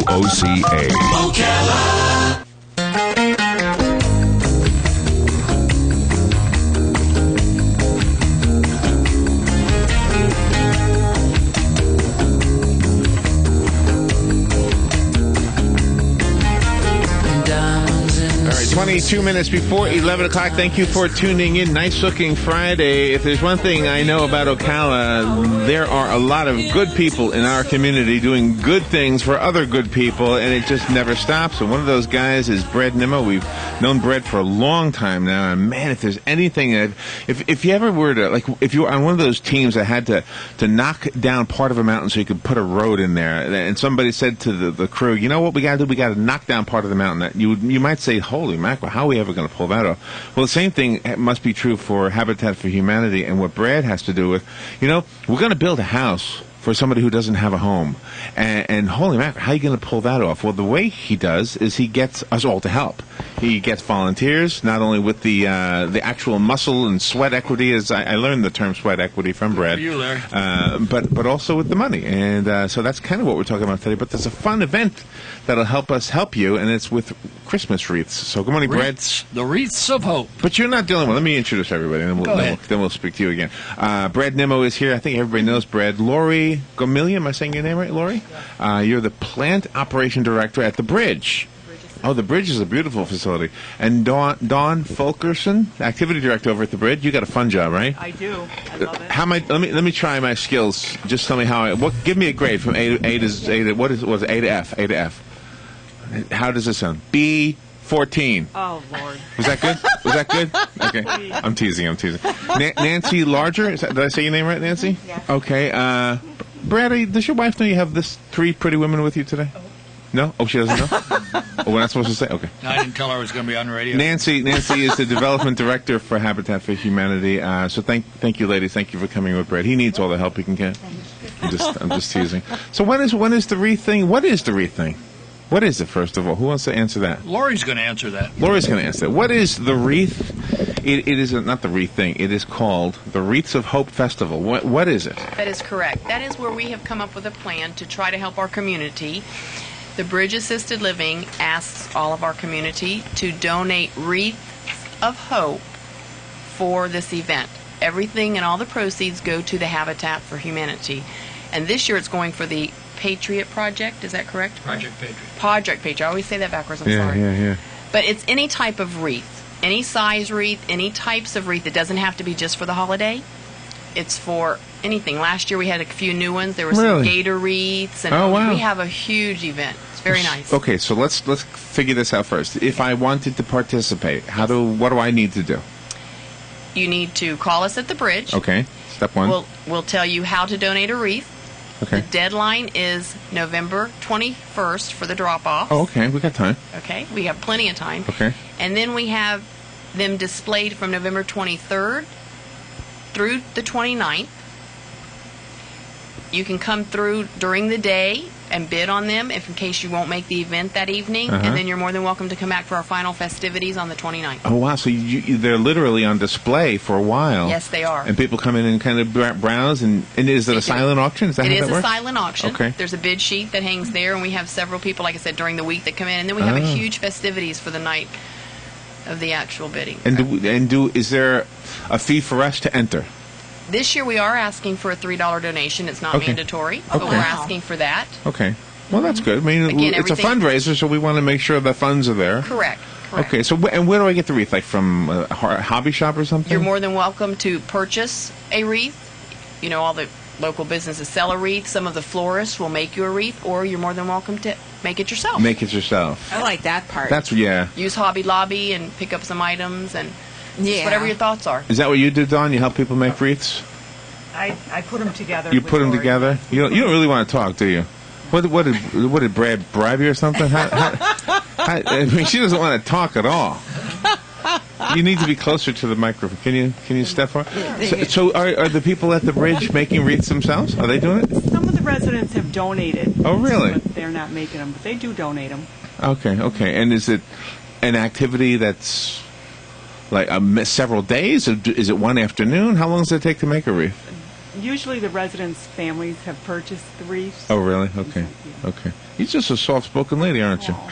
WOCA. Ocala. All right, 22 minutes before 11 o'clock. Thank you for tuning in. Nice looking Friday. If there's one thing I know about Ocala, there are a lot of good people in our community doing good things for other good people, and it just never stops. And one of those guys is Brad Nimmo. We've known Brad for a long time now, and man, if there's anything that, if you ever were to, like, if you were on one of those teams that had to knock down part of a mountain so you could put a road in there, and somebody said to the crew, you know what we got to do? We got to knock down part of the mountain. That you might say, holy mackerel, how are we ever going to pull that off? Well, the same thing must be true for Habitat for Humanity and what Brad has to do with, we're going to build a house for somebody who doesn't have a home. And holy mackerel, how are you going to pull that off? Well, the way he does is he gets us all to help. He gets volunteers, not only with the actual muscle and sweat equity, as I learned the term sweat equity from Brad, you, Larry. but also with the money. And so that's kind of what we're talking about today. But there's a fun event that'll help us help you, and it's with Christmas wreaths. So good morning, Brad. The Wreaths of Hope. But you're not the only one. Let me introduce everybody, and then we'll speak to you again. Brad Nimmo is here. I think everybody knows Brad. Lori Gomilia, am I saying your name right, Lori? You're the plant operation director at the Bridge. Oh, the Bridge is a beautiful facility. And Dawn Fulkerson, activity director over at the Bridge. You got a fun job, right? I do. I love it. How am I? Let me try my skills. Just tell me how. Give me a grade from A to what is A to F? A to F. How does this sound? B14. Oh, Lord. Was that good? Was that good? Okay. I'm teasing. Nancy Larger. Did I say your name right, Nancy? Yeah. Okay. Brad, does your wife know you have this 3 pretty women with you today? No? Oh, she doesn't know? Oh, we're not supposed to say? Okay. I didn't tell her I was going to be on the radio. Nancy is the development director for Habitat for Humanity. So thank you, ladies. Thank you for coming with Brad. He needs all the help he can get. I'm just teasing. So when is the wreath thing? What is the wreath thing? What is it, first of all? Who wants to answer that? Lori's going to answer that. Lori's going to answer that. What is the wreath? It is not the wreath thing. It is called the Wreaths of Hope Festival. What is it? That is correct. That is where we have come up with a plan to try to help our community. The Bridge Assisted Living asks all of our community to donate wreaths of hope for this event. Everything and all the proceeds go to the Habitat for Humanity. And this year it's going for the Patriot Project. Is that correct? Project Patriot. Project Patriot. I always say that backwards. I'm sorry. Yeah. But it's any type of wreath, any size wreath, any types of wreath. It doesn't have to be just for the holiday. It's for anything. Last year we had a few new ones. There were some gator wreaths, and we have a huge event. It's very nice. Okay, so let's figure this out first. If I wanted to participate, what do I need to do? You need to call us at the Bridge. Okay, step one. We'll tell you how to donate a wreath. Okay. The deadline is November 21st for the drop-off. Oh, okay. We got time. Okay. We have plenty of time. Okay. And then we have them displayed from November 23rd through the 29th. You can come through during the day and bid on them if in case you won't make the event that evening. And then you're more than welcome to come back for our final festivities on the 29th. Oh, wow. So they're literally on display for a while. Yes, they are. And people come in and kind of browse. And is it a silent auction? Is that how that works? It is a silent auction. Okay. There's a bid sheet that hangs there, and we have several people, like I said, during the week that come in. And then we have a huge festivities for the night of the actual bidding. And is there a fee for us to enter? This year we are asking for a $3 donation. It's not mandatory, but we're asking for that. Okay. Well, that's good. I mean, Again, it's a fundraiser, so we want to make sure the funds are there. Correct. Okay. So, and where do I get the wreath? Like from a hobby shop or something? You're more than welcome to purchase a wreath. All the local businesses sell a wreath. Some of the florists will make you a wreath, or you're more than welcome to make it yourself. Make it yourself. I like that part. Use Hobby Lobby and pick up some items and just whatever your thoughts are. Is that what you do, Dawn? You help people make wreaths? I put them together. You put them together? You don't really want to talk, do you? What did Brad bribe you or something? I mean, she doesn't want to talk at all. You need to be closer to the microphone. Can you step forward? So are the people at the Bridge making wreaths themselves? Are they doing it? Some of the residents have donated. Oh, really? But they're not making them, but they do donate them. Okay. And is it an activity that's like several days? Is it one afternoon? How long does it take to make a wreath? Usually the residents' families have purchased the wreaths. Oh, really? Okay. Okay. You're just a soft-spoken lady, aren't you? Oh.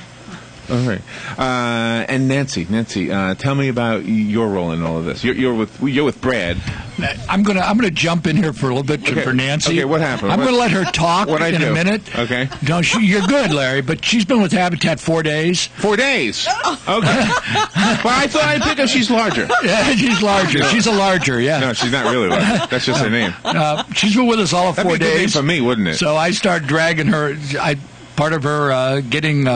All right. And Nancy, tell me about your role in all of this. You're with Brad. I'm gonna jump in here for a little bit for Nancy. Okay, what happened? I'm gonna let her talk What'd I in do? a minute. Okay. No, you're good, Larry. But she's been with Habitat 4 days. 4 days. Okay. Well, I thought I'd pick up. She's larger. Yeah, she's larger. No. She's a larger. Yeah. No, she's not really larger. That's just her name. She's been with us all of That'd 4 be a good name days. for me, wouldn't it? So I started dragging her. Part of her getting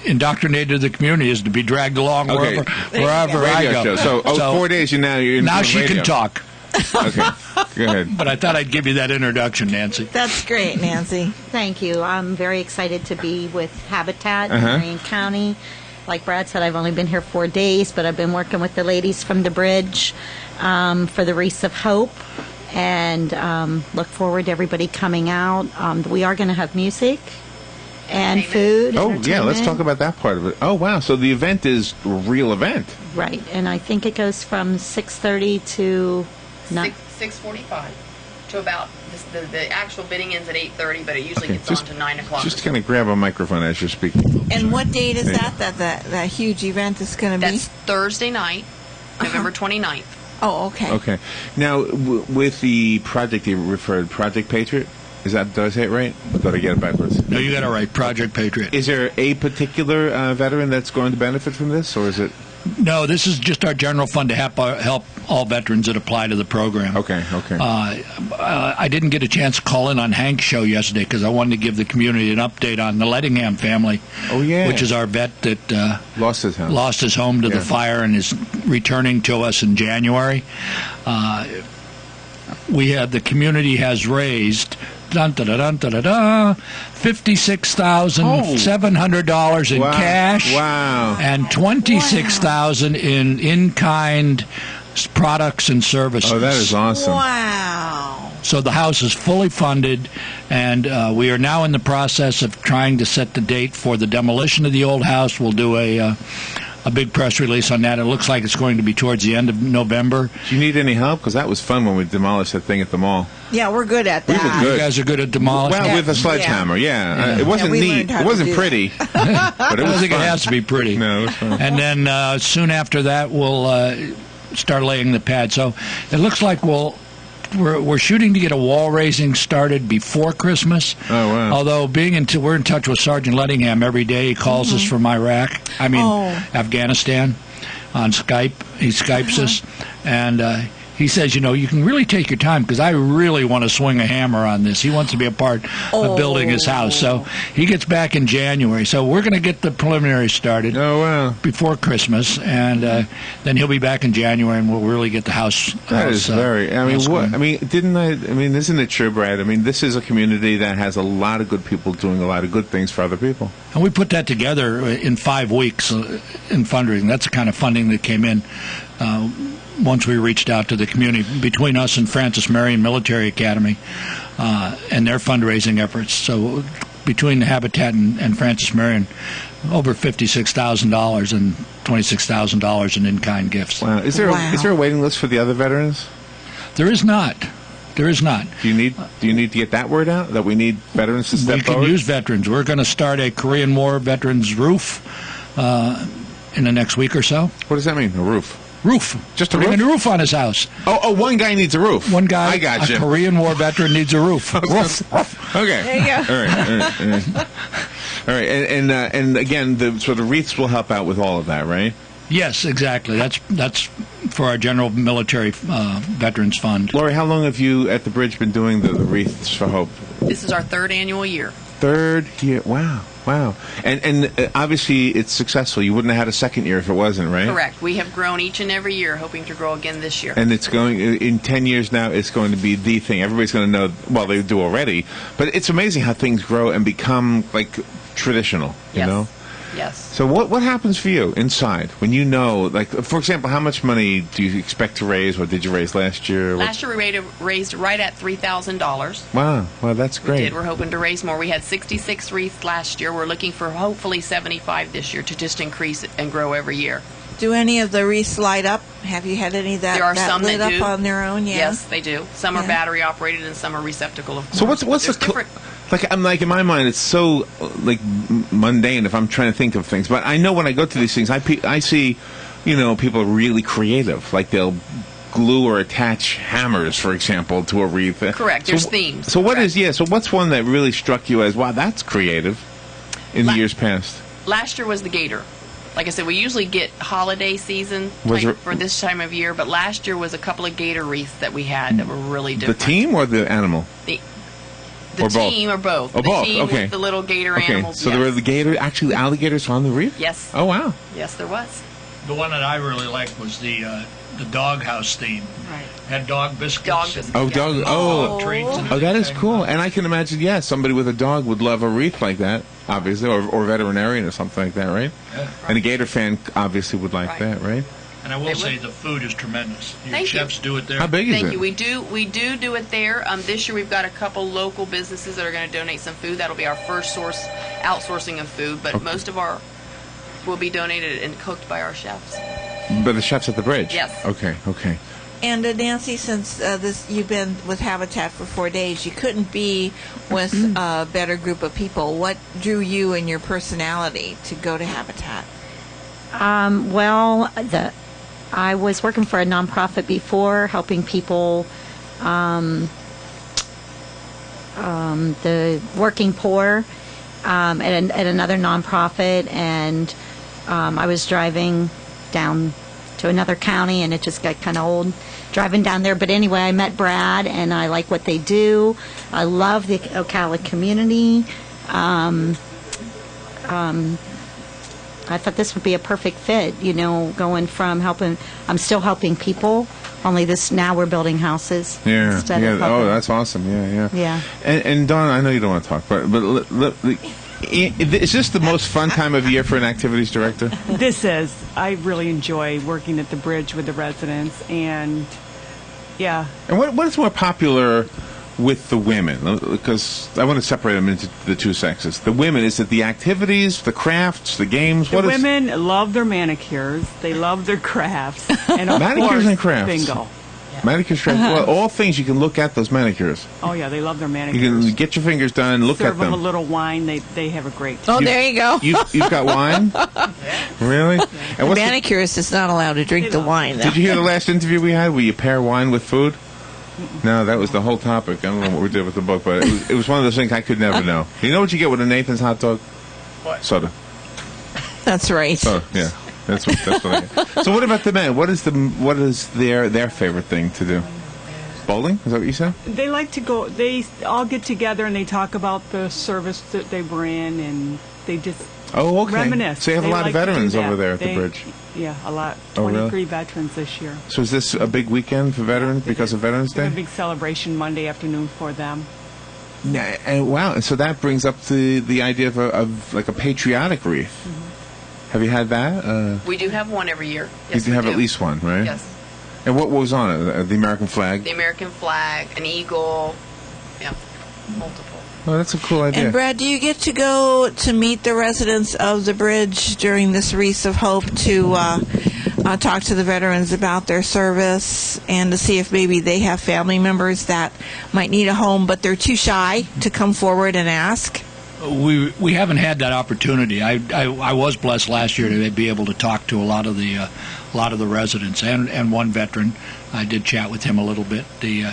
indoctrinated to the community is to be dragged along Okay. wherever I Radio go. show. So 4 days you're in now she radio. can talk. Okay. Go ahead. But I thought I'd give you that introduction, Nancy. That's great, Nancy. Thank you. I'm very excited to be with Habitat in Marion County. Like Brad said, I've only been here 4 days, but I've been working with the ladies from the bridge for the Wreaths of Hope, and look forward to everybody coming out. We are going to have music and food. Oh, yeah, let's talk about that part of it. Oh, wow. So the event is a real event. Right, and I think it goes from 6:30 to 6:45 to about the actual bidding ends at 8:30, but it usually gets on to 9 o'clock. Just kind of grab a microphone as you're speaking. And what date is that huge event is going to be? That's Thursday night, November 29th. Oh, okay. Okay. Now, with the project you referred, Project Patriot, did I say it right? Or did I get it backwards? No, you got it right. Project Patriot. Is there a particular veteran that's going to benefit from this, or is it? No, this is just our general fund to help all veterans that apply to the program. Okay. I didn't get a chance to call in on Hank's show yesterday because I wanted to give the community an update on the Lettingham family. Oh, yeah. Which is our vet that Lost his house. lost his home to the fire and is returning to us in January. The community has raised $56,700 in cash. Wow. And $26,000 in-kind products and services. Oh, that is awesome. Wow. So the house is fully funded, and we are now in the process of trying to set the date for the demolition of the old house. We'll do a big press release on that. It looks like it's going to be towards the end of November. Do you need any help? Because that was fun when we demolished that thing at the mall. Yeah, we're good at We that. were good. You guys are good at demolishing. Well, with a sledgehammer, yeah. It wasn't we neat. learned how It to wasn't do pretty. But it I don't was think fun. it has to be pretty. No, it was fun. And then soon after that, we'll start laying the pad. So it looks like we're shooting to get a wall raising started before Christmas. Oh, wow. Although we're in touch with Sergeant Lettingham every day. He calls us from Afghanistan on Skype. He Skypes us, and he says, you can really take your time because I really want to swing a hammer on this. He wants to be a part of building his house. So he gets back in January. So we're going to get the preliminary started Oh, wow. before Christmas, and then he'll be back in January, and we'll really get the house. That is very. house going. Isn't it true, Brad? I mean, this is a community that has a lot of good people doing a lot of good things for other people. And we put that together in 5 weeks in fundraising. That's the kind of funding that came in once we reached out to the community between us and Francis Marion Military Academy and their fundraising efforts. So between the Habitat and Francis Marion, over $56,000 and $26,000 in in-kind gifts. Wow. Is there a waiting list for the other veterans? There is not. There is not. Do you need to get that word out that we need veterans to step We can forward? use veterans. We're going to start a Korean War veterans roof in the next week or so. What does that mean? A roof? Roof. Just a Putting roof? a roof on his house. Oh, one guy needs a roof. One guy, I got you. a Korean War veteran, needs a roof. Roof. Okay. There you go. All right. And again, the wreaths will help out with all of that, right? Yes, exactly. That's for our general military veterans fund. Lori, how long have you at the bridge been doing the Wreaths for Hope? This is our third annual year. Third year. Wow. And obviously it's successful. You wouldn't have had a second year if it wasn't, right? Correct. We have grown each and every year, hoping to grow again this year. And it's going, in 10 years now, it's going to be the thing. Everybody's going to know, well, they do already, but it's amazing how things grow and become, like, traditional, you Yes. know? Yes. So what happens for you inside when you know, like, for example, how much money do you expect to raise? What did you raise last year? Last year we raised right at $3,000. Wow, that's We great. did. We're hoping to raise more. We had 66 wreaths last year. We're looking for hopefully 75 this year to just increase it and grow every year. Do any of the wreaths light up? Have you had any that There are that some lit that up do. on their own? Yeah. Yes, they do. Some are Yeah. battery operated and some are receptacle. Of course. So what's There's the different? I'm like in my mind it's so like mundane if I'm trying to think of things, but I know when I go to these things I see, people are really creative, like they'll glue or attach hammers, for example, to a wreath. Correct. There's themes. So what Correct. so what's one that really struck you as, wow, that's creative in the years past? Last year was the gator. Like I said, we usually get holiday season Was type there- for this time of year, but last year was a couple of gator wreaths that we had that were really different. The team or the animal? The Or both? team or both. Oh, the both, team okay. with the little gator Okay, animals. so yes. there were actually alligators on the wreath? Yes. Oh, wow. Yes, there was. The one that I really liked was the doghouse theme. Right. Had dog biscuits. Dog and biscuits. Oh, dog. Oh. treats and Oh, that is everything. cool. And I can imagine, somebody with a dog would love a wreath like that, obviously, or veterinarian or something like that, right? Yeah. And a gator fan obviously would like Right. that, right? And I will They say would. the food is tremendous. Your Thank you. chefs do it there. How big is Thank it? you. We do it there. This year we've got a couple local businesses that are going to donate some food. That'll be our first outsourcing of food, but most of our will be donated and cooked by our chefs. But the chef's at the bridge? Yes. Okay. And Nancy, since you've been with Habitat for 4 days, you couldn't be with a better group of people. What drew you and your personality to go to Habitat? Well, I was working for a nonprofit before, helping people, the working poor, at another nonprofit, and I was driving down to another county, and it just got kind of old driving down there. But anyway, I met Brad, and I like what they do. I love the Ocala community. I thought this would be a perfect fit, going from helping, I'm still helping people, only now we're building houses. Yeah. instead Yeah. of helping- Oh, that's awesome. Yeah. Yeah. And Dawn, I know you don't want to talk, but is this the most fun time of year for an activities director? This is. I really enjoy working at the bridge with the residents, and yeah, And what is more popular with the women? Because I want to separate them into the two sexes. The women, is it the activities, the crafts, the games? the What is women love their manicures. They love their crafts, and of Manicures course, and crafts. bingo. manicures? Well, all things you can look at those manicures. Oh yeah, they love their You manicures. can get your fingers done, look Serve at them a them. little wine. They have a great. Oh, there you go. You've got wine? Really? And what's the- Manicurist is not allowed to drink the wine, though. did you hear the last interview we had where you pair wine with food? No, that was the whole topic. I don't know what we did with the book, but it was one of those things I could never know. You know what you get with a Nathan's hot dog? What? Soda. That's right. Oh, yeah. That's what I get. So what about the men? What is their favorite thing to do? Bowling? Is that what you said? They like to go. They all get together and they talk about the service that they were in, and they just Oh, okay. reminisce. So you have a They lot of like to do veterans that. over there at the They- bridge. Yeah, a lot. Oh, really? 23 veterans this year. So is this a big weekend for veterans because of Veterans We have Day? a big celebration Monday afternoon for them. Yeah, and wow. And so that brings up the idea of like a patriotic wreath. Mm-hmm. Have you had that? We do have one every year. Yes, you we have do. at least one, right? Yes. And what was on it? The American flag? The American flag, an eagle, yeah, multiple. Oh, that's a cool idea. And Brad, do you get to go to meet the residents of the bridge during this Wreaths of Hope to talk to the veterans about their service and to see if maybe they have family members that might need a home but they're too shy to come forward and ask? We haven't had that opportunity. I was blessed last year to be able to talk to a lot of the residents and one veteran. I did chat with him a little bit. The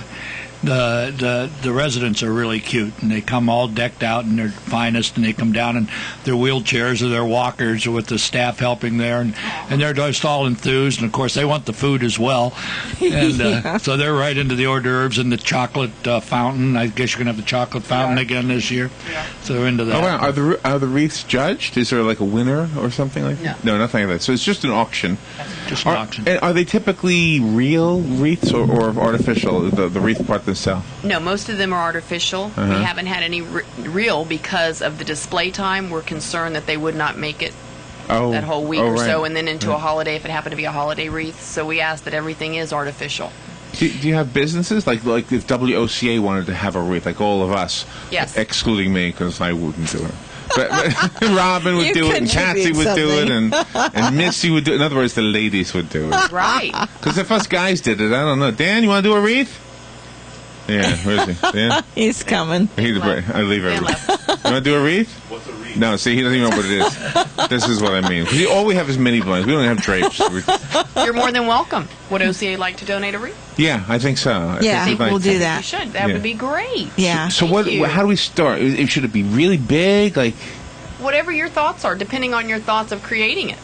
residents are really cute, and they come all decked out in their finest, and they come down in their wheelchairs or their walkers with the staff helping there, and they're just all enthused, and of course they want the food as well, and so they're right into the hors d'oeuvres and the chocolate fountain. I guess you're going to have the chocolate fountain again this year, so they're into that. Oh, wow. Are the wreaths judged? Is there like a winner or something like that? No, nothing like that. So it's just an auction. Just an auction. And are they typically real wreaths or artificial, the wreath part themselves? No, most of them are artificial. We haven't had any real because of the display time. We're concerned that they would not make it that whole week or so, right. and then into a holiday if it happened to be a holiday wreath. So we ask that everything is artificial. Do you have businesses like if WOCA wanted to have a wreath, like all of us? Yes. Excluding me because I wouldn't do it. but Robin would You do it, and Patsy contribute would do it, something. and Missy would do it. In other words, the ladies would do it. Right. Because if us guys did it, I don't know. Dan, you want to do a wreath? Yeah, where is he? Dan? He's coming. I leave everything. You want to do a wreath? What's a wreath? No, see, he doesn't even know what it is. This is what I mean. All we have is mini blinds. We don't have drapes. You're more than welcome. Would OCA like to donate a wreath? Yeah, I think so. Yeah, I think we'll do You that. should. That Yeah. would be great. Yeah. So Thank you. how do we start? Should it be really big? Like, Whatever your thoughts are, depending on your thoughts of creating it.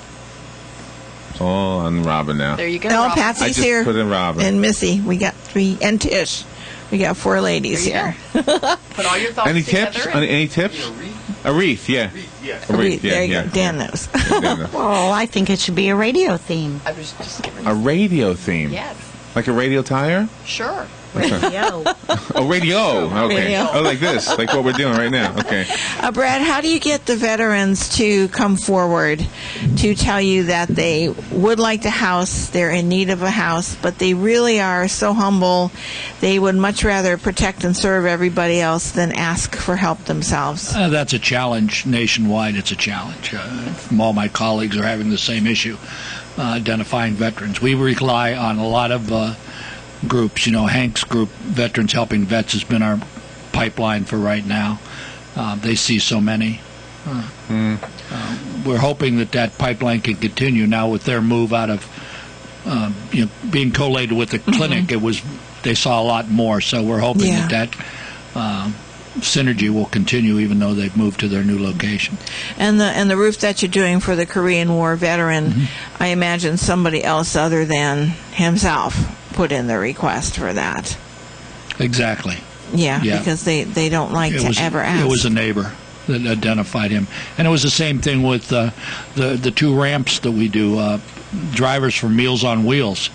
it's all on Robin now. There you go. No, Rob. I Patsy's just here. put in Robin. And Missy. We got 3. And Tish. We got 4 ladies There you here. Put all your thoughts Any together. tips? and- Any tips? A wreath, yeah. A wreath, yeah, There you yeah. go. Dan knows. Well, I think it should be a radio theme. I was just giving A radio theme. Yes, Like a radio tire? sure. Radio. Oh, radio. Okay. Radio. Oh, like this. Like what we're doing right now. Okay. Brad, how do you get the veterans to come forward to tell you that they would like the house, they're in need of a house, but they really are so humble, they would much rather protect and serve everybody else than ask for help themselves? That's a challenge nationwide. It's a challenge. All my colleagues are having the same issue, identifying veterans. We rely on a lot of groups. Hank's group, Veterans Helping Vets, has been our pipeline for right now. They see so many. We're hoping that pipeline can continue now with their move out of being collated with the clinic. They saw a lot more, so we're hoping that synergy will continue even though they've moved to their new location. And the roof that you're doing for the Korean War veteran, I imagine somebody else other than himself put in the request for that. Exactly. Yeah, Yeah. because they don't like to ever ask. It was a neighbor that identified him. And it was the same thing with the 2 ramps that we do. Drivers for Meals on Wheels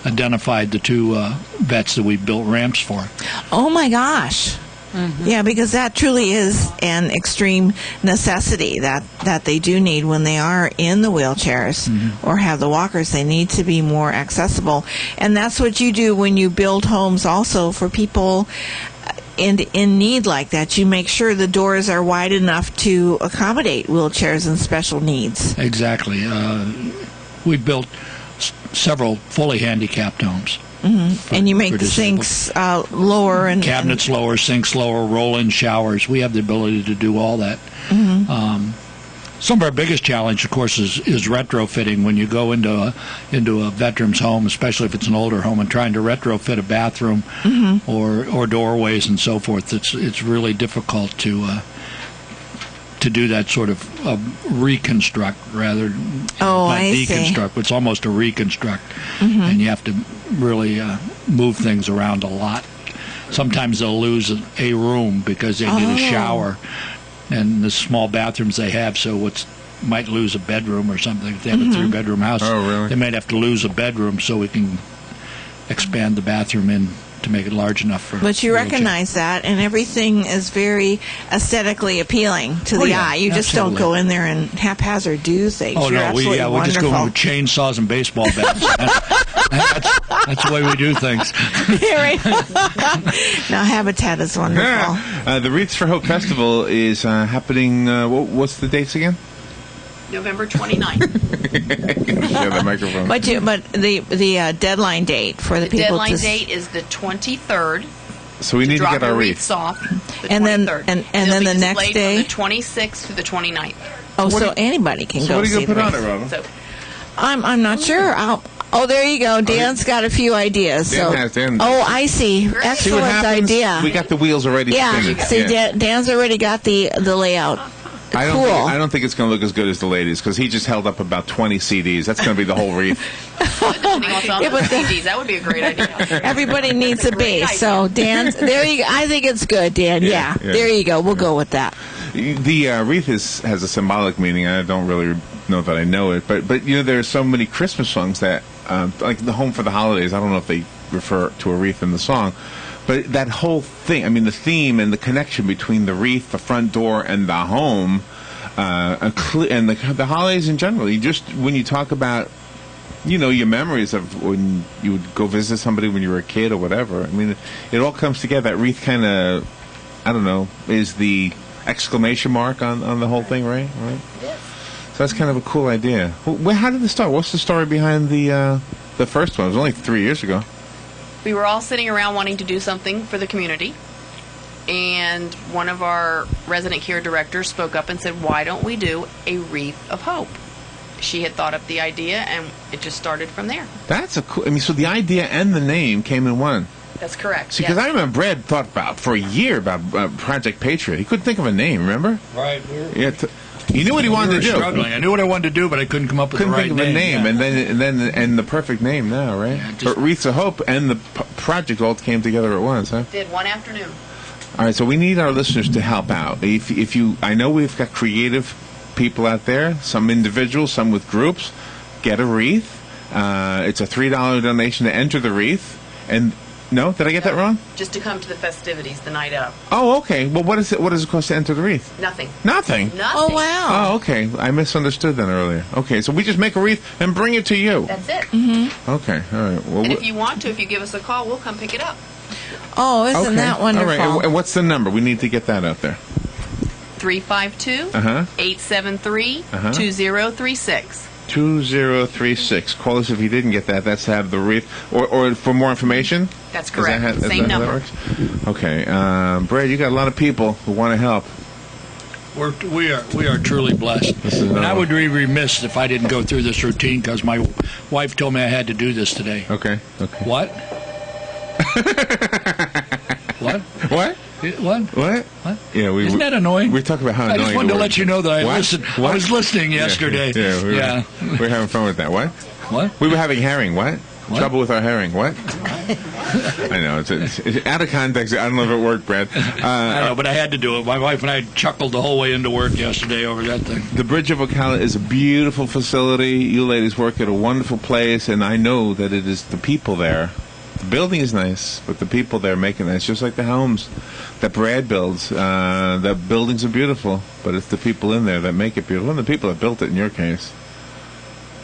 identified the 2 vets that we built ramps for. Oh my gosh. Yeah, because that truly is an extreme necessity that they do need when they are in the wheelchairs or have the walkers. They need to be more accessible. And that's what you do when you build homes also for people in need like that. You make sure the doors are wide enough to accommodate wheelchairs and special needs. Exactly. We built several fully handicapped homes. And you make for the disabled. sinks lower and Cabinets lower, sinks lower, roll-in showers. We have the ability to do all that. Some of our biggest challenge, of course, is retrofitting. When you go into a veteran's home, especially if it's an older home, and trying to retrofit a bathroom or doorways and so forth, it's really difficult to do that sort of reconstruct rather than not deconstruct. It's almost a reconstruct, and you have to really move things around a lot. Sometimes they'll lose a room because they need a shower, and the small bathrooms they have, so might lose a bedroom or something. If they have a 3-bedroom house, they might have to lose a bedroom so we can expand the bathroom in to make it large enough for. But you wheelchair. recognize that, and everything is very aesthetically appealing to the eye. You just don't go in there and haphazard do things. Oh You're no, we absolutely just go wonderful. with chainsaws and baseball bats. That's the way we do things. Now, Habitat is wonderful. The Wreaths for Hope Festival is happening. What's the dates again? November 29th. Share the microphone. But the deadline date for the The people deadline to date is the 23rd. So we need to drop get our your wreaths. wreaths off. The And then- 23rd. and They'll then be the next displayed day? from the 26th to the 29th. so anybody can So go what are you see going to put the on it, wreath. Robin? So I'm not sure. There you go. Dan's got a few ideas. Dan. I see. See what See Excellent what happens? idea. We got the wheels already spinning. See, Dan's already got the layout. I don't think it's going to look as good as the ladies because he just held up about 20 CDs. That's going to be the whole wreath. depending on some Yeah, of the but CDs, that would be a great idea. Everybody needs a base. So Dan's there. You. I think it's good, Dan. Yeah. There you go. We'll go with that. The wreath has a symbolic meaning. I don't really know that I know it, but there are so many Christmas songs that like the Home for the Holidays. I don't know if they refer to a wreath in the song. But that whole thing, I mean, the theme and the connection between the wreath, the front door, and the home, and the holidays in general. When you talk about, your memories of when you would go visit somebody when you were a kid or whatever. I mean, it all comes together. That wreath kind of, I don't know, is the exclamation mark on the whole thing, right? Right. Yes. So that's kind of a cool idea. Well, how did this start? What's the story behind the first one? It was only 3 years ago. We were all sitting around wanting to do something for the community, and one of our resident care directors spoke up and said, "Why don't we do a Wreath of Hope?" She had thought up the idea, and it just started from there. That's a cool. I mean, so the idea and the name came in one. That's correct. See, because I remember Brad thought for a year about Project Patriot. He couldn't think of a name. Remember? Right. Yeah. He knew what he wanted to do. Struggling. I knew what I wanted to do, but I couldn't come up with the right name. Couldn't think of a name, yeah. and the perfect name now, right? Yeah, but Wreaths of Hope and the project all came together at once, huh? Did one afternoon. All right, so we need our listeners to help out. If you, I know we've got creative people out there, some individuals, some with groups. Get a wreath. It's a $3 donation to enter the wreath. And no, did I get that wrong? Just to come to the festivities the night of. Oh, okay. Well, what does it cost to enter the wreath? Nothing. Nothing? Oh, wow. Oh, okay. I misunderstood that earlier. Okay, so we just make a wreath and bring it to you. That's it. Mm-hmm. Okay, all right. Well, and if you want to, if you give us a call, we'll come pick it up. Oh, isn't that wonderful? All right, and what's the number? We need to get that out there. 352-873-2036. 2036. Call us if you didn't get that. That's to have the wreath. Or for more information? That's correct. Same number. Okay. Brad, you got a lot of people who want to help. We are truly blessed. And I would be remiss if I didn't go through this routine because my wife told me I had to do this today. Okay. What? What? What? What? Yeah, isn't that annoying? We talk about how annoying. I just wanted to let you know that I listened. What? I was listening yesterday. Yeah, we were having fun with that. What? We were having herring. What? Trouble with our herring. What? I know it's out of context. I don't know if it worked, Brad. I know, but I had to do it. My wife and I chuckled the whole way into work yesterday over that thing. The Bridge of Ocala is a beautiful facility. You ladies work at a wonderful place, and I know that it is the people there. The building is nice, but the people there making it. It's just like the homes that Brad builds. The buildings are beautiful, but it's the people in there that make it beautiful. And the people that built it, in your case.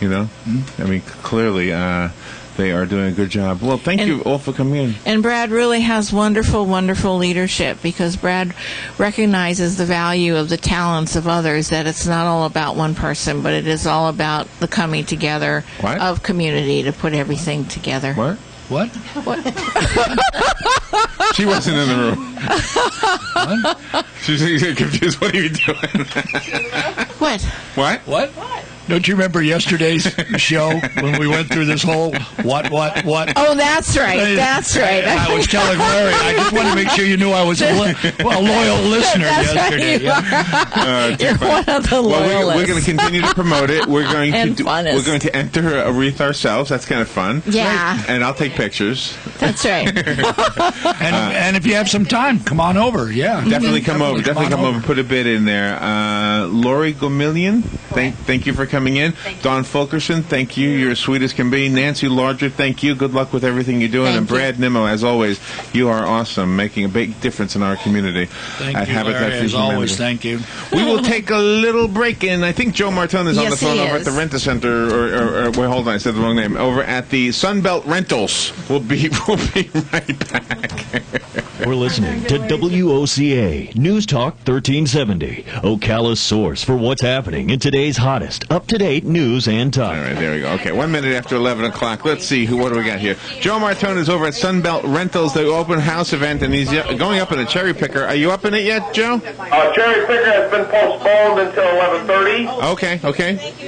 You know? Mm-hmm. I mean, clearly, they are doing a good job. Well, thank you all for coming in. And Brad really has wonderful, wonderful leadership because Brad recognizes the value of the talents of others, that it's not all about one person, but it is all about the coming together of community to put everything together. What? She wasn't in the room. What? She's confused. What are you doing? What? Don't you remember yesterday's show when we went through this whole what? Oh, that's right. That's right. I was telling Larry, I just wanted to make sure you knew I was a loyal listener yesterday. Right, you're one of the loyalists. We're going to continue to promote it. We're going to enter a wreath ourselves. That's kind of fun. Yeah. Right? And I'll take pictures. That's right. and if you have some time, come on over. Yeah. Definitely come over. Definitely come over. Put a bid in there. Lori Gomillion, thank you for coming in. Dawn Fulkerson, thank you. You're as sweet as can be. Nancy Larger, thank you. Good luck with everything you're doing. And Brad Nimmo, as always, you are awesome, making a big difference in our community. Thank you, Larry, as always. Thank you. We will take a little break, and I think Joe Martone is on the phone over at the Rent-A-Center, or hold on, I said the wrong name, over at the Sunbelt Rentals. We'll be right back. We're listening to WOCA News Talk 1370, Ocala's source for what's happening in today's hottest, up-to-date news and talk. All right, there we go. Okay, 1 minute after 11 o'clock. Let's see, what do we got here? Joe Martone is over at Sunbelt Rentals, the open house event, and he's going up in a cherry picker. Are you up in it yet, Joe? Cherry picker has been postponed until 11:30. Okay. So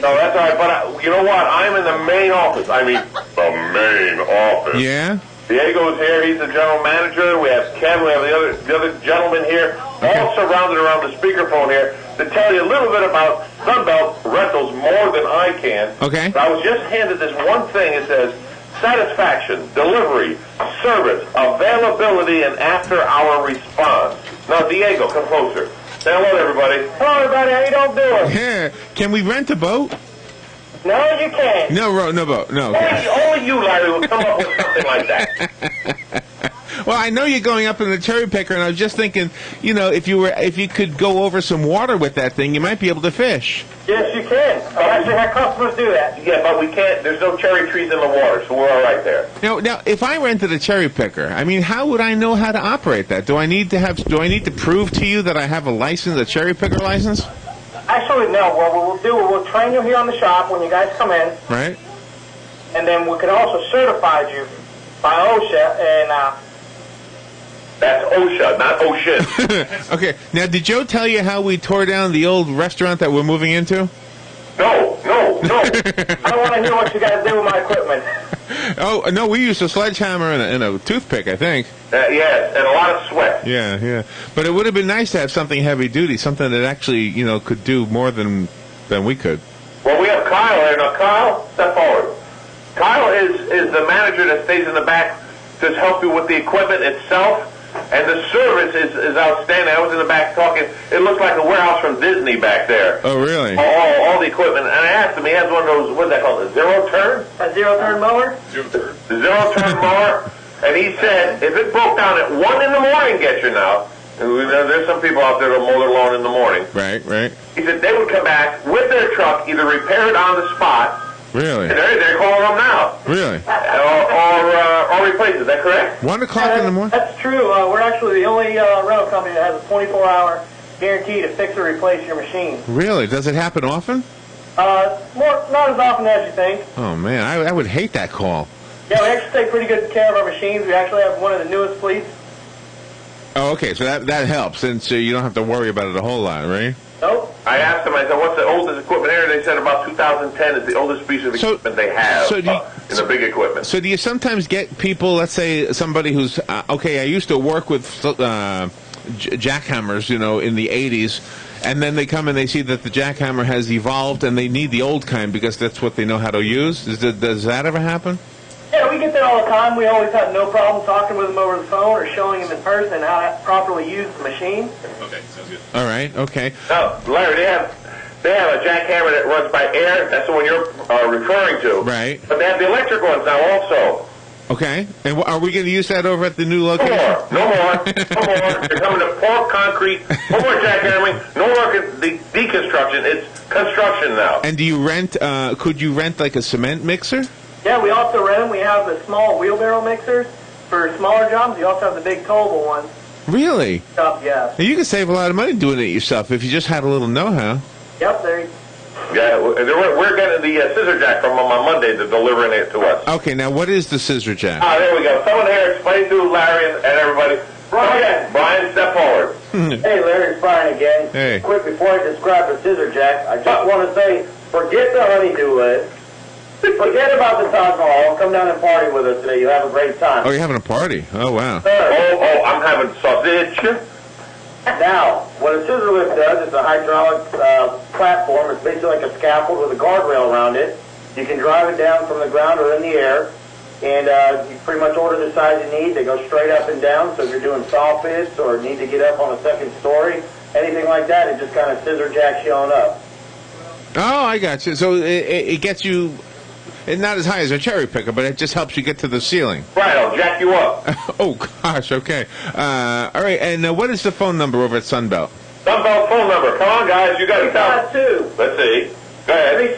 that's all right, but you know what? I'm in the main office. I mean, the main office. Yeah? Diego's here. He's the general manager. We have Ken. We have the other gentleman here, all surrounded around the speakerphone here to tell you a little bit about Sunbelt Rentals more than I can. Okay. But I was just handed this one thing. It says satisfaction, delivery, service, availability, and after-hour response. Now, Diego, come closer. Say hello to everybody. Hello, everybody. How you doing? Yeah. Can we rent a boat? No, you can't. No, no. Only you, Larry, will come up with something like that. Well, I know you're going up in the cherry picker, and I was just thinking, if you could go over some water with that thing, you might be able to fish. Yes, you can. I actually had customers do that. Yeah, but we can't. There's no cherry trees in the water, so we're all right there. Now, if I rented a cherry picker, I mean, how would I know how to operate that? Do I need to prove to you that I have a cherry picker license? Actually, no. What we'll do, we'll train you here on the shop when you guys come in. Right. And then we can also certify you by OSHA, and that's OSHA, not OSHA. Okay. Now, did Joe tell you how we tore down the old restaurant that we're moving into? No. I don't want to hear what you guys do with my equipment. Oh, no, we used a sledgehammer and a toothpick, I think. Yes, and a lot of sweat. Yeah. But it would have been nice to have something heavy duty, something that actually, could do more than we could. Well, we have Kyle here. Now, Kyle, step forward. Kyle is the manager that stays in the back to help you with the equipment itself. And the service is outstanding. I was in the back talking. It looked like a warehouse from Disney back there. Oh, really? All the equipment. And I asked him, he has one of those, what's that called, a zero-turn? A zero-turn mower? The zero-turn mower. And he said, if it broke down at 1 in the morning, get you now. There's some people out there that mow their lawn in the morning. Right. He said they would come back with their truck, either repair it on the spot. Really? And they're calling them now. Really? Or replace it. Is that correct? 1 o'clock in the morning? That's true. We're actually the only rental company that has a 24-hour guarantee to fix or replace your machine. Really? Does it happen often? Not as often as you think. Oh, man. I would hate that call. Yeah, we actually take pretty good care of our machines. We actually have one of the newest fleets. Oh, okay. So that helps. And so you don't have to worry about it a whole lot, right? Nope. I asked them, I said, what's the oldest equipment here? They said about 2010 is the oldest piece of equipment they have in the big equipment. So do you sometimes get people, let's say somebody who's, I used to work with jackhammers, in the 80s, and then they come and they see that the jackhammer has evolved and they need the old kind because that's what they know how to use? Does that ever happen? Yeah, we get that all the time. We always have no problem talking with them over the phone or showing them in person how to properly use the machine. Okay, sounds good. All right, okay. Now, Larry, they have a jackhammer that runs by air. That's the one you're referring to. Right. But they have the electric ones now also. Okay. And are we going to use that over at the new location? No more. You're coming to pour concrete. No more jackhammering. No more deconstruction. It's construction now. And do you rent, could you rent like a cement mixer? Yeah, we also rent them. We have the small wheelbarrow mixers for smaller jobs. We also have the big towable ones. Really? Yeah. Now, you could save a lot of money doing it yourself if you just had a little know-how. Yep, yeah, we're getting the scissor jack from them on Monday. They're delivering it to us. Okay, now what is the scissor jack? There we go. Someone here explain to Larry and everybody. Brian, step forward. Hey, Larry, it's Brian again. Hey. Quick, before I describe the scissor jack, I just want to say, forget the honeydew list. Forget about the Taj Mahal. Come down and party with us today. You'll have a great time. Oh, you're having a party? Oh, wow. I'm having sausage. Now, what a scissor lift does, it's a hydraulic platform. It's basically like a scaffold with a guardrail around it. You can drive it down from the ground or in the air, and you pretty much order the size you need. They go straight up and down, so if you're doing saw pits or need to get up on a second story, anything like that, it just kind of scissor jacks you on up. Oh, I got you. So it gets you... It's not as high as a cherry picker, but it just helps you get to the ceiling. Right, I'll jack you up. Oh, gosh, okay. All right, and what is the phone number over at Sunbelt? Sunbelt phone number. Come on, guys, you got to tell. 2. Let's see. Go ahead.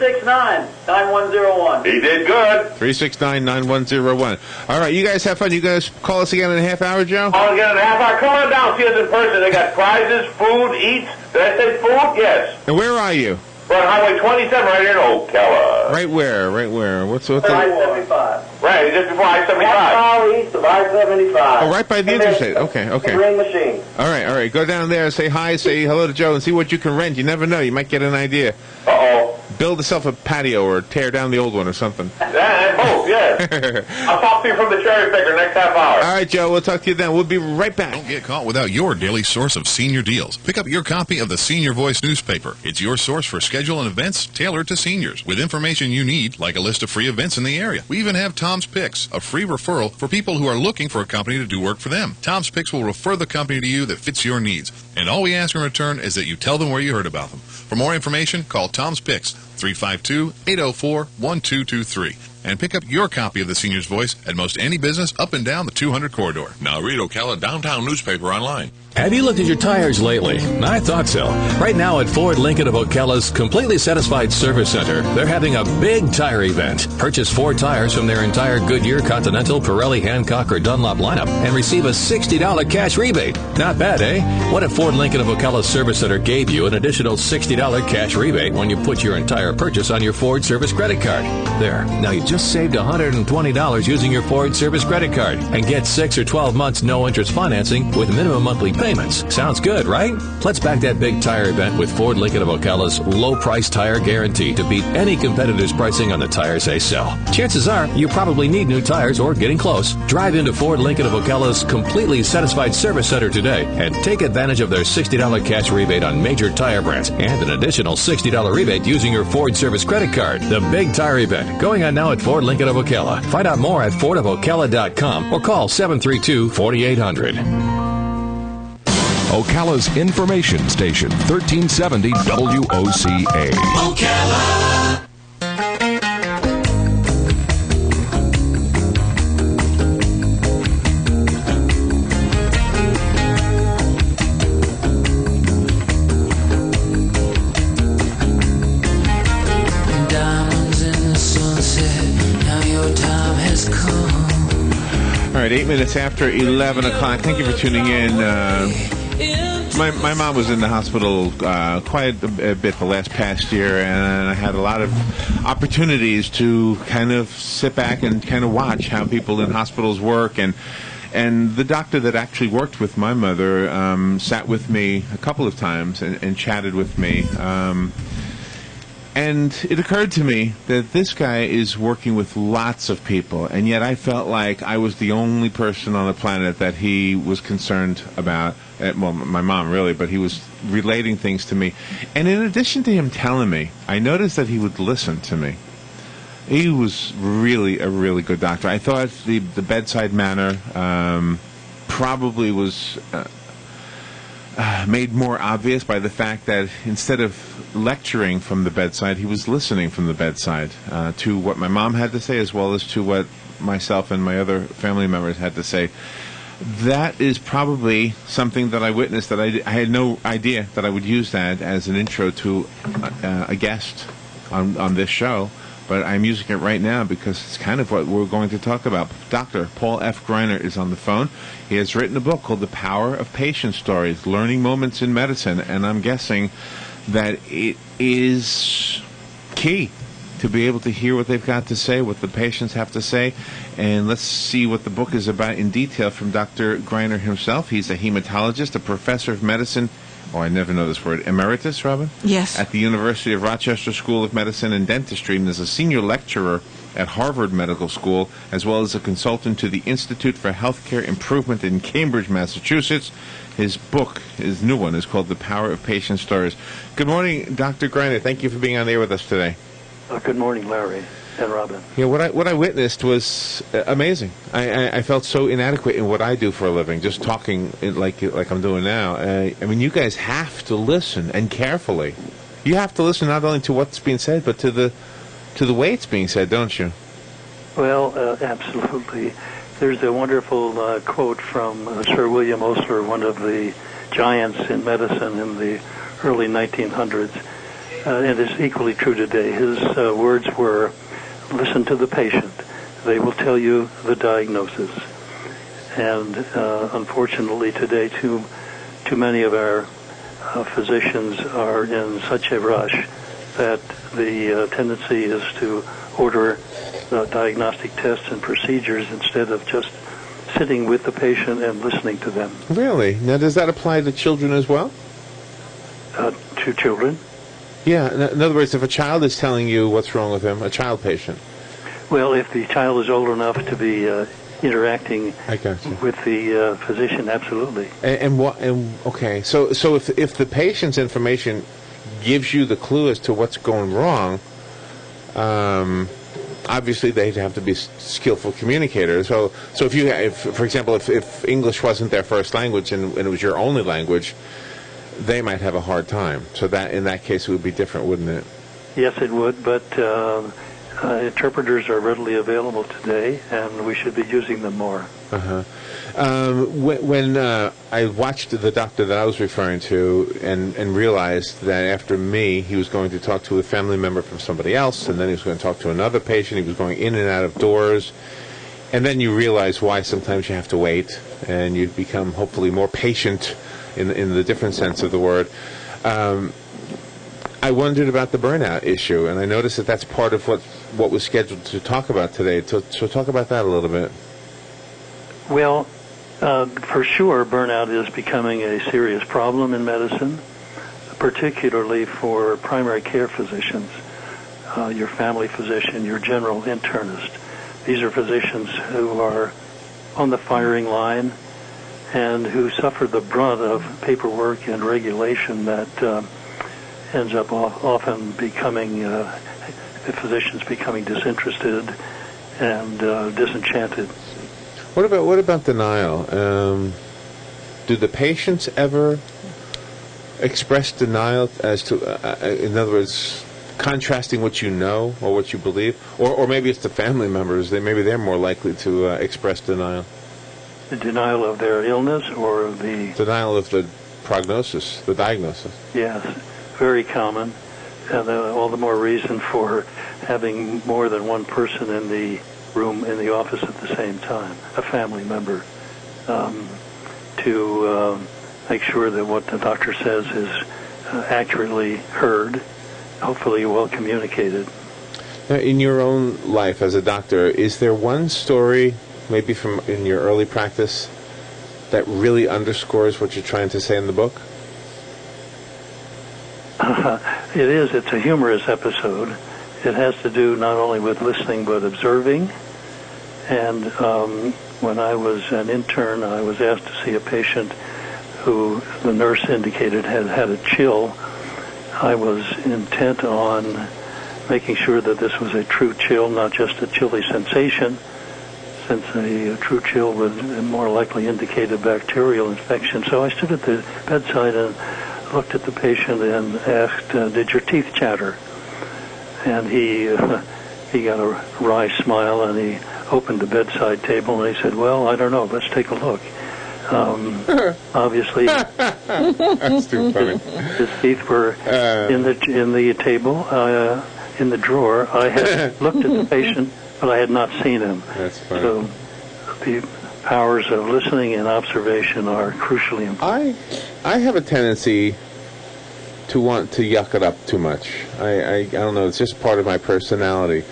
369-9101. He did good. 369-9101. All right, you guys have fun. You guys call us again in a half hour, Joe? Call again in a half hour. Come on down, see us in person. They got prizes, food, eats. Did I say food? Yes. And where are you? We're on Highway 27 right here in Ocala. Right where? What's the... I-75. Right, just before I-75. 1 mile east of I-75. Oh, right by the interstate. Okay. Ring machine. All right. Go down there, say hi, say hello to Joe, and see what you can rent. You never know. You might get an idea. Uh-oh. Build yourself a patio or tear down the old one or something. That's Hope, yes. I'll talk to you from the cherry picker next half hour. All right, Joe, we'll talk to you then. We'll be right back. Don't get caught without your daily source of senior deals. Pick up your copy of the Senior Voice newspaper. It's your source for schedule and events tailored to seniors, with information you need, like a list of free events in the area. We even have Tom's Picks, a free referral for people who are looking for a company to do work for them. Tom's Picks will refer the company to you that fits your needs, and all we ask in return is that you tell them where you heard about them. For more information, call Tom's Picks, 352-804-1223. And pick up your copy of the Senior's Voice at most any business up and down the 200 corridor. Now read Ocala Downtown newspaper online. Have you looked at your tires lately? I thought so. Right now at Ford Lincoln of Ocala's Completely Satisfied Service Center, they're having a big tire event. Purchase 4 tires from their entire Goodyear, Continental, Pirelli, Hancock, or Dunlop lineup and receive a $60 cash rebate. Not bad, eh? What if Ford Lincoln of Ocala's Service Center gave you an additional $60 cash rebate when you put your entire purchase on your Ford Service credit card? There. Now you just saved $120 using your Ford Service credit card and get 6 or 12 months no-interest financing with minimum monthly payments. Sounds good, right? Let's back that big tire event with Ford Lincoln of Ocala's low-price tire guarantee to beat any competitor's pricing on the tires they sell. Chances are you probably need new tires or getting close. Drive into Ford Lincoln of Ocala's Completely Satisfied Service Center today and take advantage of their $60 cash rebate on major tire brands and an additional $60 rebate using your Ford Service credit card. The big tire event going on now at Ford Lincoln of Ocala. Find out more at fordofocala.com or call 732-4800. Ocala's information station, 1370 WOCA. Ocala. Diamonds in the sunset, now your time has come. All right, 8 minutes after 11 o'clock. Thank you for tuning in. My mom was in the hospital quite a bit the past year, and I had a lot of opportunities to kind of sit back and kind of watch how people in hospitals work. And the doctor that actually worked with my mother sat with me a couple of times and chatted with me. And it occurred to me that this guy is working with lots of people, and yet I felt like I was the only person on the planet that he was concerned about. Well, my mom, really, but he was relating things to me. And in addition to him telling me, I noticed that he would listen to me. He was really a really good doctor. I thought the bedside manner probably was made more obvious by the fact that instead of lecturing from the bedside, he was listening from the bedside to what my mom had to say as well as to what myself and my other family members had to say. That is probably something that I witnessed that I had no idea that I would use that as an intro to a guest on this show, but I'm using it right now because it's kind of what we're going to talk about. Dr. Paul F. Greiner is on the phone. He has written a book called The Power of Patient Stories, Learning Moments in Medicine, and I'm guessing that it is key to be able to hear what they've got to say, what the patients have to say. And let's see what the book is about in detail from Dr. Greiner himself. He's a hematologist, a professor of medicine, I never know this word, emeritus, Robin? Yes. At the University of Rochester School of Medicine and Dentistry, and is a senior lecturer at Harvard Medical School, as well as a consultant to the Institute for Healthcare Improvement in Cambridge, Massachusetts. His book, his new one, is called The Power of Patient Stories. Good morning, Dr. Greiner. Thank you for being on the air with us today. Good morning, Larry and Robin. Yeah, what I witnessed was amazing. I felt so inadequate in what I do for a living, just talking like I'm doing now. I mean, you guys have to listen, and carefully. You have to listen not only to what's being said, but to the way it's being said, don't you? Well, absolutely. There's a wonderful quote from Sir William Osler, one of the giants in medicine in the early 1900s. And it's equally true today. His words were, listen to the patient. They will tell you the diagnosis. And unfortunately today, too many of our physicians are in such a rush that the tendency is to order diagnostic tests and procedures instead of just sitting with the patient and listening to them. Really? Now, does that apply to children as well? To children? Yeah. In other words, if a child is telling you what's wrong with him, a child patient. Well, if the child is old enough to be interacting with the physician, absolutely. Okay, so if the patient's information gives you the clue as to what's going wrong, obviously they'd have to be skillful communicators. So if for example, if English wasn't their first language and it was your only language, they might have a hard time. So that in that case it would be different, wouldn't it? Yes, it would, but interpreters are readily available today, and we should be using them more. When I watched the doctor that I was referring to and realized that after me, he was going to talk to a family member from somebody else, and then he was going to talk to another patient. He was going in and out of doors. And then you realize why sometimes you have to wait, and you become hopefully more patient in the different sense of the word. I wondered about the burnout issue, and I noticed that that's part of what was scheduled to talk about today. So talk about that a little bit. Well, for sure, burnout is becoming a serious problem in medicine, particularly for primary care physicians, your family physician, your general internist. These are physicians who are on the firing line and who suffer the brunt of paperwork and regulation that ends up often becoming the physicians becoming disinterested and disenchanted. What about denial? Do the patients ever express denial as to, in other words, contrasting what you know or what you believe, or maybe it's the family members? Maybe they're more likely to express denial. The denial of their illness, or the denial of the prognosis, the diagnosis. Yes. Very common, and all the more reason for having more than one person in the room, in the office at the same time, a family member, to make sure that what the doctor says is accurately heard, hopefully well communicated. Now, in your own life as a doctor, is there one story, maybe from in your early practice, that really underscores what you're trying to say in the book? It is. It's a humorous episode. It has to do not only with listening but observing. And when I was an intern, I was asked to see a patient who the nurse indicated had a chill. I was intent on making sure that this was a true chill, not just a chilly sensation, since a true chill would more likely indicate a bacterial infection. So I stood at the bedside and looked at the patient and asked, did your teeth chatter? And he got a wry smile, and he opened the bedside table, and he said, well, I don't know, let's take a look. Obviously, that's too funny. His teeth were in the table, in the drawer. I had looked at the patient, but I had not seen him. That's funny. So the powers of listening and observation are crucially important. I have a tendency to want to yuck it up too much. I don't know, it's just part of my personality.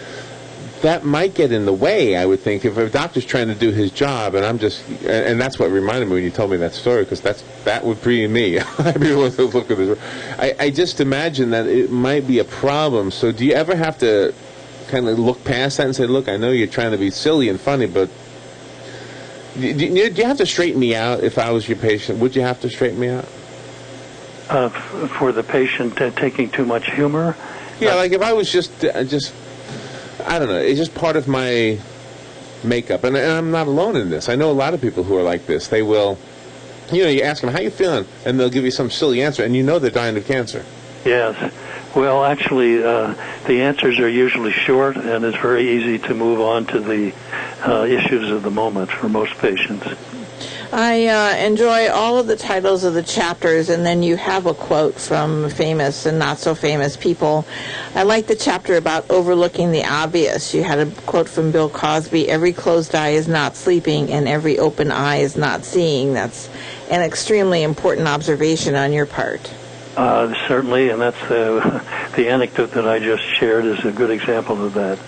That might get in the way, I would think, if a doctor's trying to do his job, and I'm just, and that's what reminded me when you told me that story, because that would be me. I'd be able to look at this. I just imagine that it might be a problem. So do you ever have to kind of look past that and say, look, I know you're trying to be silly and funny, but do you have to straighten me out if I was your patient? Would you have to straighten me out? For the patient taking too much humor? Yeah, like if I was just I don't know, it's just part of my makeup. And I'm not alone in this. I know a lot of people who are like this. They will, you ask them, how you feeling? And they'll give you some silly answer, and you know they're dying of cancer. Yes. Well, actually, the answers are usually short, and it's very easy to move on to the issues of the moment for most patients. I enjoy all of the titles of the chapters, and then you have a quote from famous and not so famous people. I like the chapter about overlooking the obvious. You had a quote from Bill Cosby, every closed eye is not sleeping and every open eye is not seeing. That's an extremely important observation on your part. Certainly, and that's the anecdote that I just shared is a good example of that.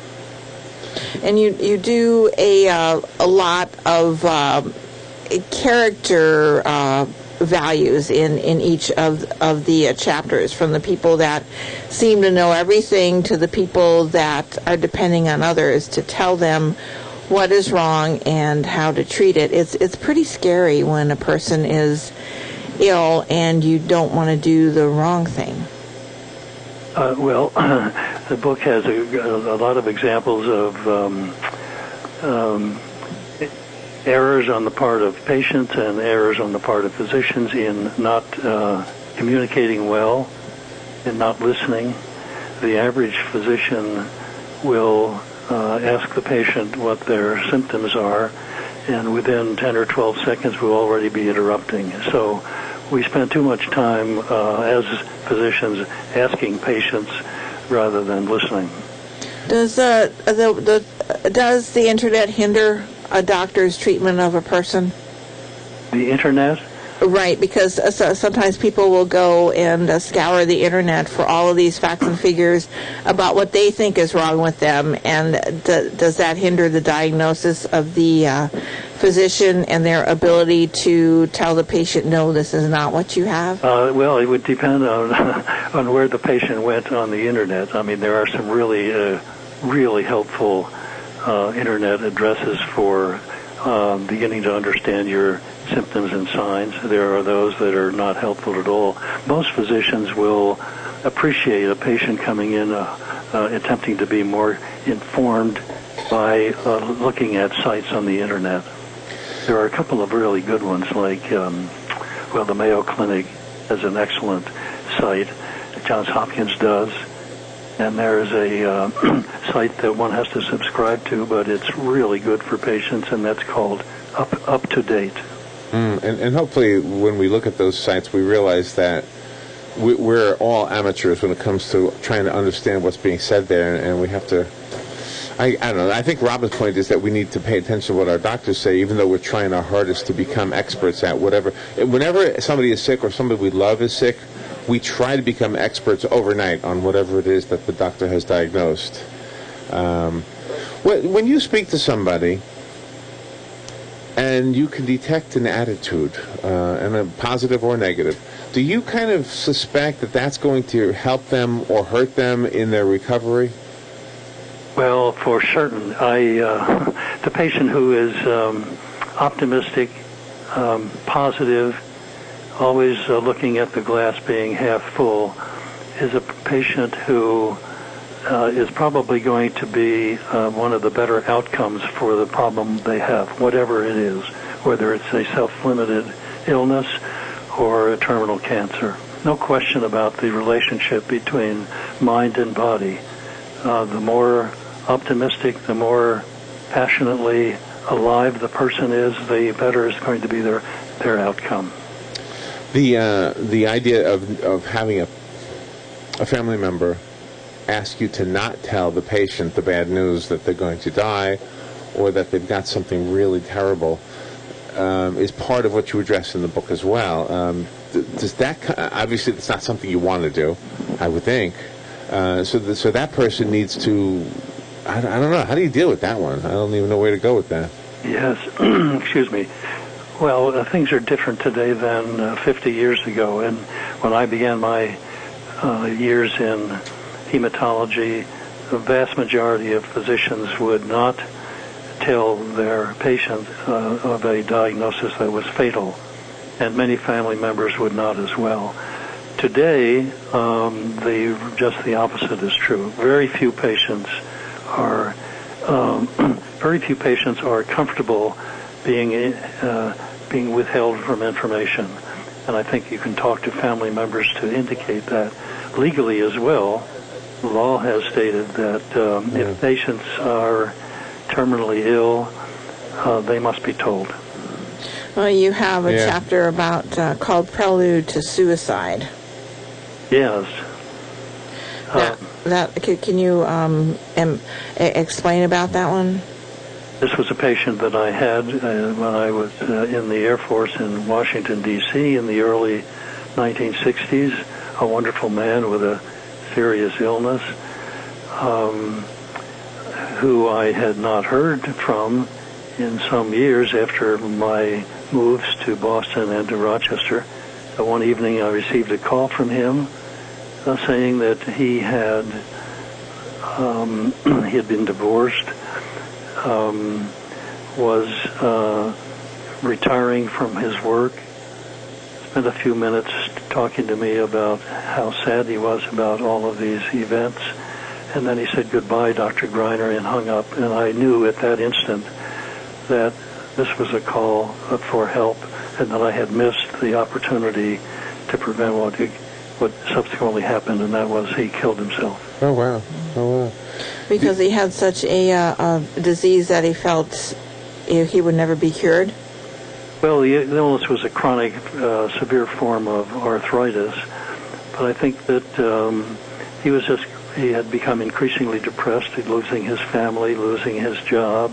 And you do a lot of character values in each of the chapters, from the people that seem to know everything to the people that are depending on others to tell them what is wrong and how to treat it. It's pretty scary when a person is ill and you don't want to do the wrong thing. Well, the book has a lot of examples of errors on the part of patients and errors on the part of physicians in not communicating well and not listening. The average physician will ask the patient what their symptoms are, and within 10 or 12 seconds will already be interrupting. So we spend too much time as physicians asking patients rather than listening. Does the internet hinder a doctor's treatment of a person? The internet? Right, because sometimes people will go and scour the internet for all of these facts and figures about what they think is wrong with them, and does that hinder the diagnosis of the physician and their ability to tell the patient, no, this is not what you have? Well, it would depend on where the patient went on the internet. I mean, there are some really helpful internet addresses for beginning to understand your symptoms and signs. There are those that are not helpful at all. Most physicians will appreciate a patient coming in attempting to be more informed by looking at sites on the internet. There are a couple of really good ones, like, the Mayo Clinic has an excellent site. Johns Hopkins does. And there's a site that one has to subscribe to, but it's really good for patients, and that's called Up to Date. And hopefully when we look at those sites, we realize that we're all amateurs when it comes to trying to understand what's being said there, and we have to, I don't know, I think Robin's point is that we need to pay attention to what our doctors say, even though we're trying our hardest to become experts at whatever. Whenever somebody is sick or somebody we love is sick, we try to become experts overnight on whatever it is that the doctor has diagnosed. When you speak to somebody and you can detect an attitude, and a positive or negative, do you kind of suspect that that's going to help them or hurt them in their recovery? Well, for certain. The patient who is optimistic, positive, always looking at the glass being half full, is a patient who is probably going to be one of the better outcomes for the problem they have, whatever it is, whether it's a self-limited illness or a terminal cancer. No question about the relationship between mind and body. The more optimistic, the more passionately alive the person is, the better is going to be their outcome. The idea of having a family member ask you to not tell the patient the bad news that they're going to die or that they've got something really terrible is part of what you address in the book as well. Does that, obviously it's not something you want to do, I would think. So that person needs to, I don't know, how do you deal with that one? I don't even know where to go with that. Yes, excuse me. Well, things are different today than 50 years ago. And when I began my years in hematology, the vast majority of physicians would not tell their patient of a diagnosis that was fatal, and many family members would not as well. Today, just the opposite is true. Very few patients are comfortable being withheld from information, and I think you can talk to family members to indicate that. Legally as well, the law has stated that if patients are terminally ill, they must be told. Well, you have a chapter about called Prelude to Suicide. Yes. Can you explain about that one? This was a patient that I had when I was in the Air Force in Washington, D.C. in the early 1960s, a wonderful man with a serious illness who I had not heard from in some years after my moves to Boston and to Rochester. One evening I received a call from him saying that he had been divorced, was retiring from his work, spent a few minutes talking to me about how sad he was about all of these events, and then he said, "Goodbye, Dr. Greiner," and hung up. And I knew at that instant that this was a call for help, and that I had missed the opportunity to prevent what subsequently happened, and that was he killed himself. Oh, wow. Oh, wow. Because he had such a disease that he felt he would never be cured? Well, the illness was a chronic, severe form of arthritis, but I think that he had become increasingly depressed, losing his family, losing his job,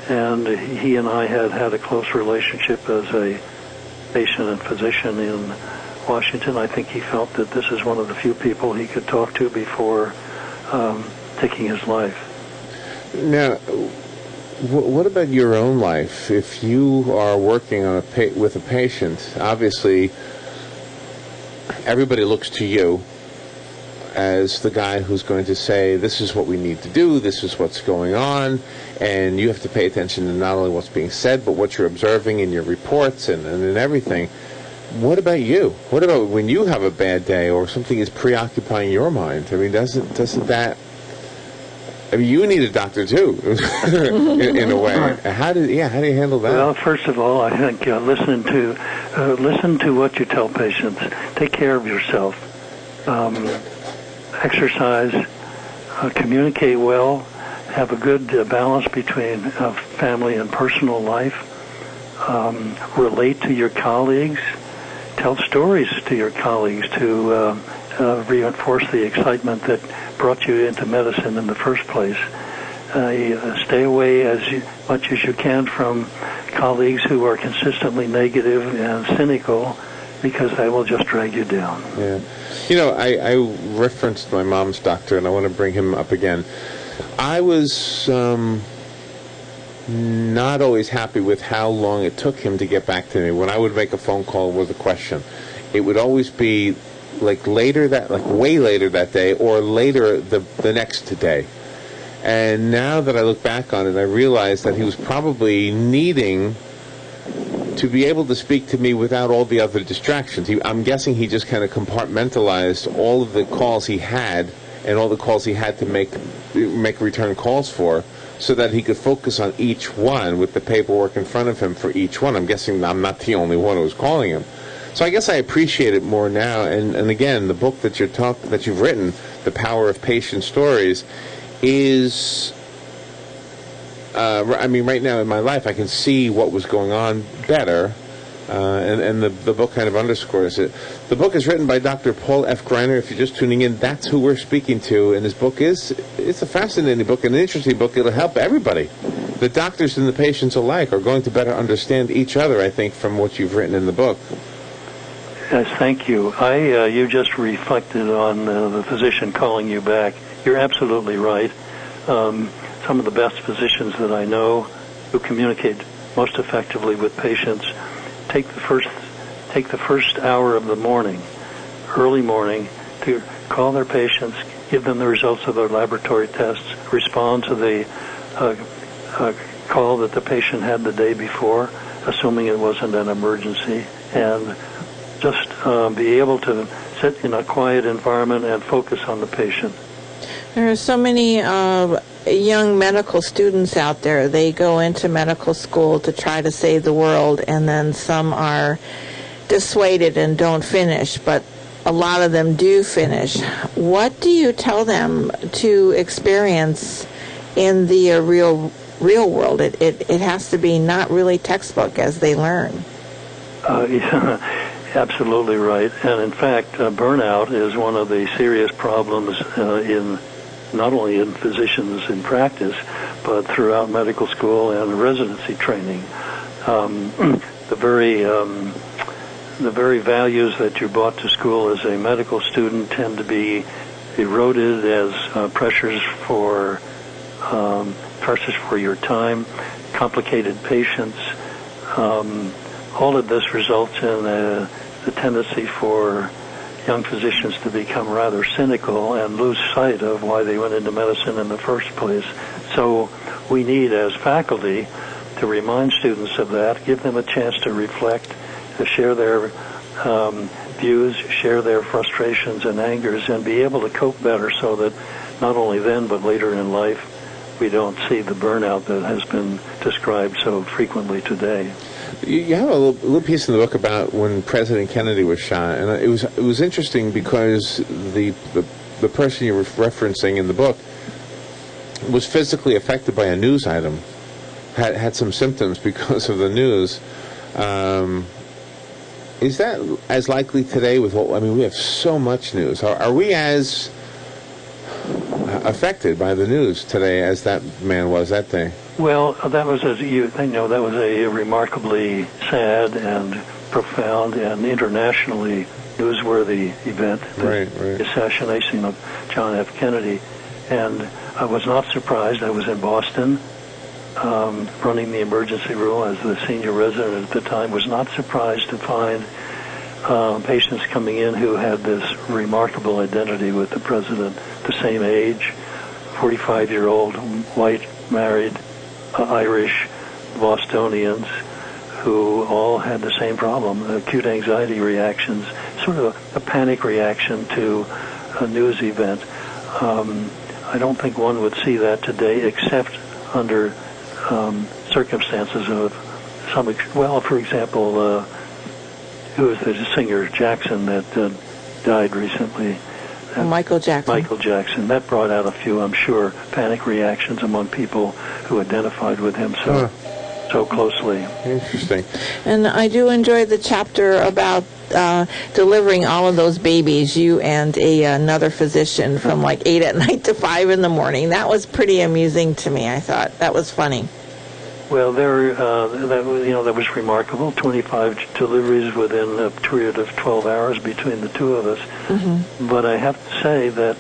and he and I had a close relationship as a patient and physician in Washington. I think he felt that this is one of the few people he could talk to before taking his life. Now, what about your own life? If you are working on with a patient, obviously everybody looks to you as the guy who's going to say, this is what we need to do, this is what's going on, and you have to pay attention to not only what's being said, but what you're observing in your reports and in everything. What about you? What about when you have a bad day or something is preoccupying your mind? I mean, doesn't that... I mean, you need a doctor too, in a way. How do you handle that? Well, first of all, I think listen to what you tell patients. Take care of yourself. Exercise. Communicate well. Have a good balance between family and personal life. Relate to your colleagues. Tell stories to your colleagues to reinforce the excitement that brought you into medicine in the first place. Stay away as much as you can from colleagues who are consistently negative and cynical, because they will just drag you down. Yeah. You know, I referenced my mom's doctor, and I want to bring him up again. I was not always happy with how long it took him to get back to me. When I would make a phone call with a question, it would always be way later that day, or later the next day. And now that I look back on it, I realize that he was probably needing to be able to speak to me without all the other distractions. I'm guessing he just kind of compartmentalized all of the calls he had and all the calls he had to make return calls for, so that he could focus on each one with the paperwork in front of him for each one. I'm guessing I'm not the only one who was calling him. So I guess I appreciate it more now. And again, the book that you've written, The Power of Patient Stories, is... I mean, right now in my life, I can see what was going on better, and the book kind of underscores it. The book is written by Dr. Paul F. Greiner. If you're just tuning in, that's who we're speaking to, and his book it's a fascinating book, an interesting book. It'll help everybody. The doctors and the patients alike are going to better understand each other, I think, from what you've written in the book. Yes, thank you. You just reflected on the physician calling you back. You're absolutely right. Some of the best physicians that I know who communicate most effectively with patients take the first hour of the morning, early morning, to call their patients, give them the results of their laboratory tests, respond to the call that the patient had the day before, assuming it wasn't an emergency, and just be able to sit in a quiet environment and focus on the patient. There are so many young medical students out there. They go into medical school to try to save the world, and then some are dissuaded and don't finish, but a lot of them do finish. What do you tell them to experience in the real world? It has to be not really textbook as they learn. Yeah, absolutely right. And in fact, burnout is one of the serious problems not only in physicians in practice, but throughout medical school and residency training. The very values that you brought to school as a medical student tend to be eroded as pressures for your time, complicated patients, all of this results in the tendency for young physicians to become rather cynical and lose sight of why they went into medicine in the first place. So we need, as faculty, to remind students of that, give them a chance to reflect, to share their views, share their frustrations and angers, and be able to cope better so that not only then but later in life we don't see the burnout that has been described so frequently today. You have a little piece in the book about when President Kennedy was shot, and it was interesting because the person you were referencing in the book was physically affected by a news item, had some symptoms because of the news. Is that as likely today with what, I mean, we have so much news. Are we as affected by the news today as that man was that day? Well, that was, as you know, that was a remarkably sad and profound and internationally newsworthy event, the assassination of John F. Kennedy. And I was not surprised. I was in Boston, running the emergency room as the senior resident at the time. Was not surprised to find patients coming in who had this remarkable identity with the president, the same age, 45-year-old, white, married, Irish Bostonians who all had the same problem, acute anxiety reactions, sort of a panic reaction to a news event. I don't think one would see that today except under circumstances of some, well, for example, who was the singer Jackson that died recently? Michael Jackson. Michael Jackson. That brought out a few, I'm sure, panic reactions among people who identified with him so closely. Interesting. And I do enjoy the chapter about delivering all of those babies, you and another physician, from like 8 at night to 5 in the morning. That was pretty amusing to me. I thought that was funny. Well, that was remarkable. 25 deliveries within a period of 12 hours between the two of us. Mm-hmm. But I have to say that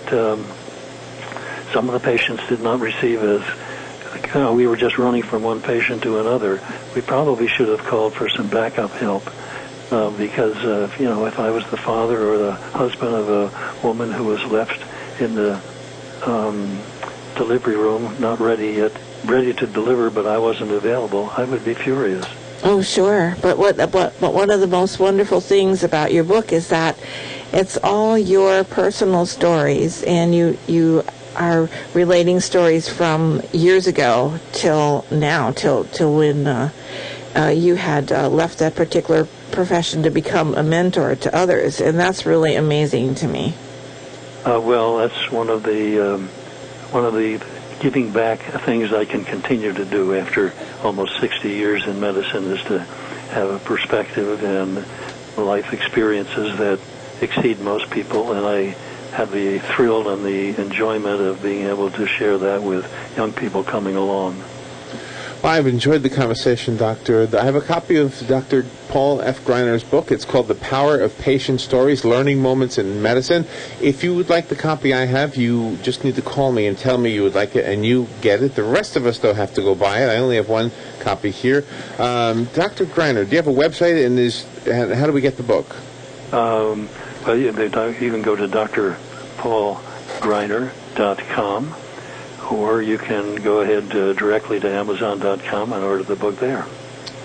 some of the patients did not receive as, we were just running from one patient to another. We probably should have called for some backup help because, if I was the father or the husband of a woman who was left in the delivery room, not ready to deliver, but I wasn't available, I would be furious. Oh, sure. But one of the most wonderful things about your book is that it's all your personal stories, and you are relating stories from years ago till now, till when you had left that particular profession to become a mentor to others, and that's really amazing to me. Well, that's one of the giving back things I can continue to do after almost 60 years in medicine, is to have a perspective and life experiences that exceed most people, and I have the thrill and the enjoyment of being able to share that with young people coming along. Well, I've enjoyed the conversation, Doctor. I have a copy of Dr. Paul F. Greiner's book. It's called The Power of Patient Stories, Learning Moments in Medicine. If you would like the copy I have, you just need to call me and tell me you would like it, and you get it. The rest of us, though, have to go buy it. I only have one copy here. Dr. Greiner, do you have a website, and how do we get the book? Well, you can go to drpaulgreiner.com, or you can go ahead directly to Amazon.com and order the book there.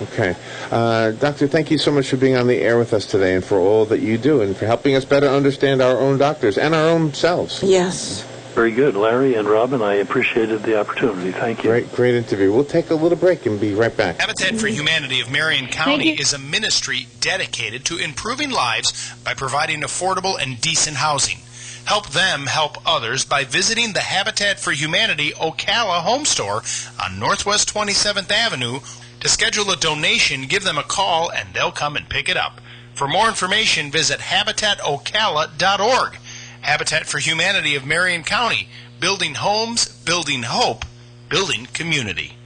Okay. Doctor, thank you so much for being on the air with us today and for all that you do and for helping us better understand our own doctors and our own selves. Yes. Very good. Larry and Robin, I appreciated the opportunity. Thank you. Great interview. We'll take a little break and be right back. Habitat for Humanity of Marion County is a ministry dedicated to improving lives by providing affordable and decent housing. Help them help others by visiting the Habitat for Humanity Ocala home store on Northwest 27th Avenue. To schedule a donation, give them a call and they'll come and pick it up. For more information, visit habitatocala.org. Habitat for Humanity of Marion County, building homes, building hope, building community.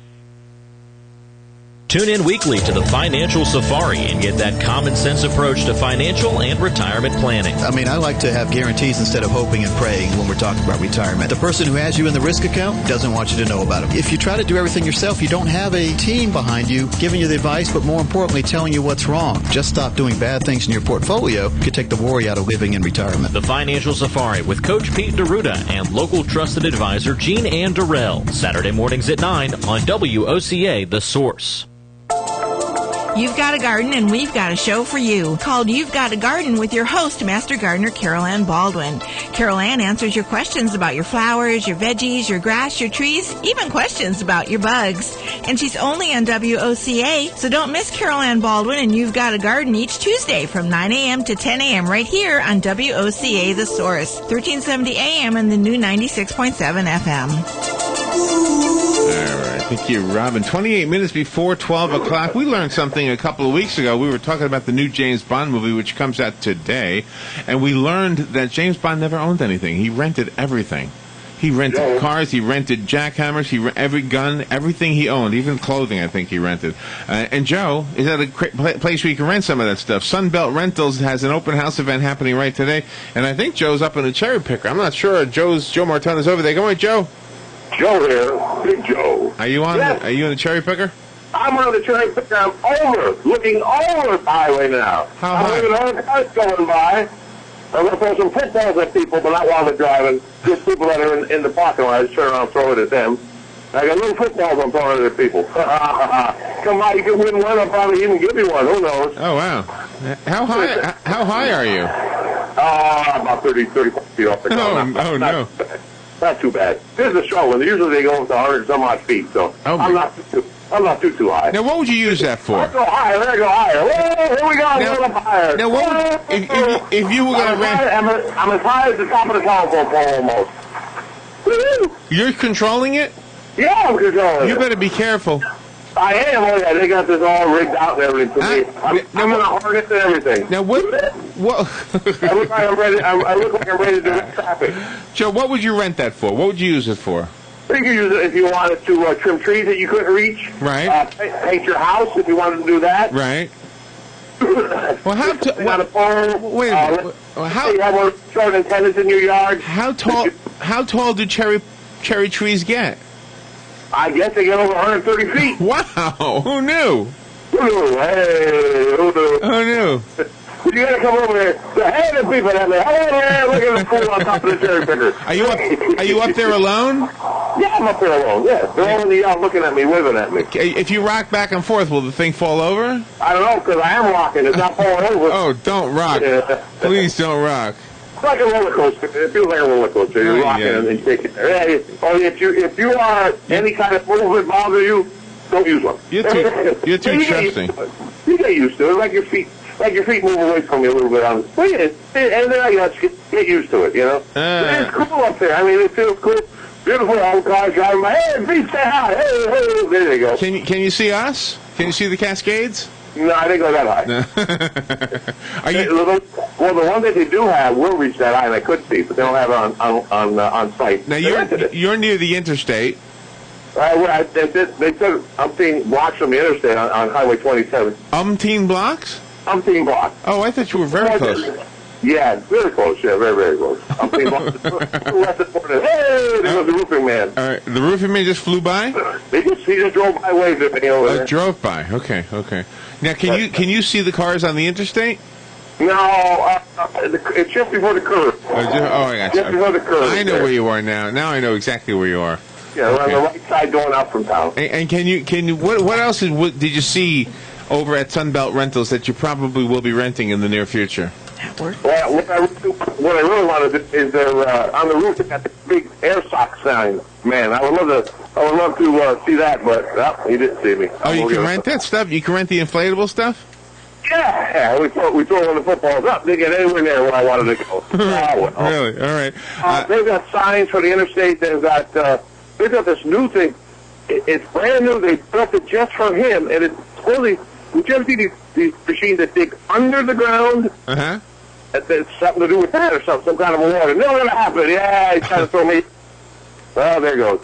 Tune in weekly to the Financial Safari and get that common sense approach to financial and retirement planning. I mean, I like to have guarantees instead of hoping and praying when we're talking about retirement. The person who has you in the risk account doesn't want you to know about it. If you try to do everything yourself, you don't have a team behind you giving you the advice, but more importantly, telling you what's wrong. Just stop doing bad things in your portfolio could take the worry out of living in retirement. The Financial Safari with Coach Pete D'Arruda and local trusted advisor Jean Ann Durrell. Saturday mornings at 9 on WOCA, The Source. You've got a garden, and we've got a show for you called You've Got a Garden with your host, Master Gardener Carol Ann Baldwin. Carol Ann answers your questions about your flowers, your veggies, your grass, your trees, even questions about your bugs. And she's only on WOCA, so don't miss Carol Ann Baldwin and You've Got a Garden each Tuesday from 9 a.m. to 10 a.m. right here on WOCA The Source, 1370 a.m. and the new 96.7 FM. All right. Thank you, Robin. 28 minutes before 12 o'clock. We learned something a couple of weeks ago. We were talking about the new James Bond movie, which comes out today, and we learned that James Bond never owned anything. He rented everything. He rented cars, he rented jackhammers, every gun, everything he owned, even clothing, I think he rented. And Joe is at a place where you can rent some of that stuff. Sunbelt Rentals has an open house event happening right today, and I think Joe's up in a cherry picker. I'm not sure. Joe Martona's over there. Go on, Joe. Joe here, Big Joe. Are you on? Yes. Are you in the cherry picker? I'm on the cherry picker. I'm looking over the highway now. How high? I'm looking at all the cars going by. I'm going to throw some footballs at people, but not while they're driving. Just people that are in the parking lot. I just turn around and throw it at them. I got little footballs I'm throwing at people. Come on, you can win one. I'll probably even give you one. Who knows? Oh, wow. How high are you? About 30 feet off the ground. No. Not too bad. This is a short one. Usually they go up to 100 some odd feet, so I'm not too high. Now, what would you use that for? Let's go higher. Let's go higher. Whoa, here we go. A little higher. Now, what would, if you were going to rent... I'm as high as the top of the telephone pole almost. Woo-hoo. You're controlling it? Yeah, I'm controlling it. You better be careful. I am. Oh, yeah, they got this all rigged out and everything for me. I'm in a harness and everything. Now, what? I look like I'm ready. I look like I'm ready to direct traffic. Joe, what would you rent that for? What would you use it for? You could use it if you wanted to trim trees that you couldn't reach. Right. Paint your house if you wanted to do that. Right. Well, how tall? Got a pole. Wait a minute. How? You have one short antennas in your yard. How tall? How tall do cherry trees get? I guess they get over 130 feet. Wow! Who knew? Who knew? Hey, who knew? Who knew? You gotta come over here. Hey, the people at me. Hey, look at the pool on top of the cherry picker. Are you up there alone? Yeah, I'm up there alone. Yeah, they're all in the yard looking at me, waving at me. If you rock back and forth, will the thing fall over? I don't know, because I am rocking. It's not falling over. Oh, don't rock. Yeah. Please don't rock. It's like a roller coaster. It feels like a roller coaster. You're rocking and then you take it there. Hey, if you are any kind of movement bother you, don't use one. You're too trusting. You get used to it, like your feet move away from you a little bit. And then I get used to it, you know. It's cool up there. I mean, it feels cool. Beautiful old cars driving by. Hey, feet say hi. Hey, there you go. Can you see us? Can you see the Cascades? No, I didn't go that high. Well, the one that they do have will reach that high, and I could see, but they don't have it on site. Now you're near the interstate. They said umpteen blocks from the interstate on Highway 27. Umpteen blocks? Umpteen blocks. Oh, I thought you were very close. Yeah, very close. Yeah, very, very close. Umpteen blocks. Hey, there goes the roofing man. All right, the roofing man just flew by? He just drove by, waved at me over there. Drove by. Okay. Now, can you see the cars on the interstate? No, it's just before the curve. I got you. Just before the curve. I know where you are now. Now I know exactly where you are. Yeah, we're on the right side going out from town. And can you what else did you see over at Sunbelt Rentals that you probably will be renting in the near future? Well, what I really want to do is on the roof they got the big air sock sign. Man, I would love to see that, but you didn't see me. Oh, you can rent that stuff? You can rent the inflatable stuff? Yeah, we throw one of the footballs up. They get anywhere near where I wanted to go. Really? All right. They've got signs for the interstate. They've got this new thing. It's brand new. They built it just for him, and it's totally. Would you ever see these machines that dig under the ground? Uh-huh. It's something to do with that or something, some kind of a water. Never gonna happen. Yeah, he's trying to throw me. Well, there goes.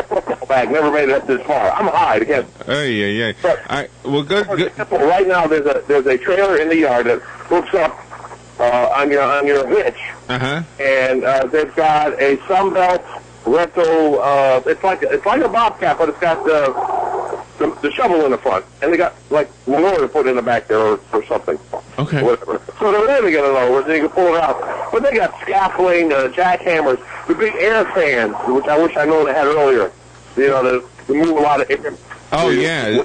Football bag never made it up this far. I'm high again. All right. Well, good. Right now, there's a trailer in the yard that hooks up on your hitch, and they've got a Sunbelt rental. It's like a Bobcat, but it's got the shovel in the front, and they got like manure to put in the back there or something. Okay. Whatever. So they're able to get it over, so you can pull it out. But they got scaffolding, jackhammers, the big air fans, which I wish I known they had earlier. You know, to move a lot of air. Air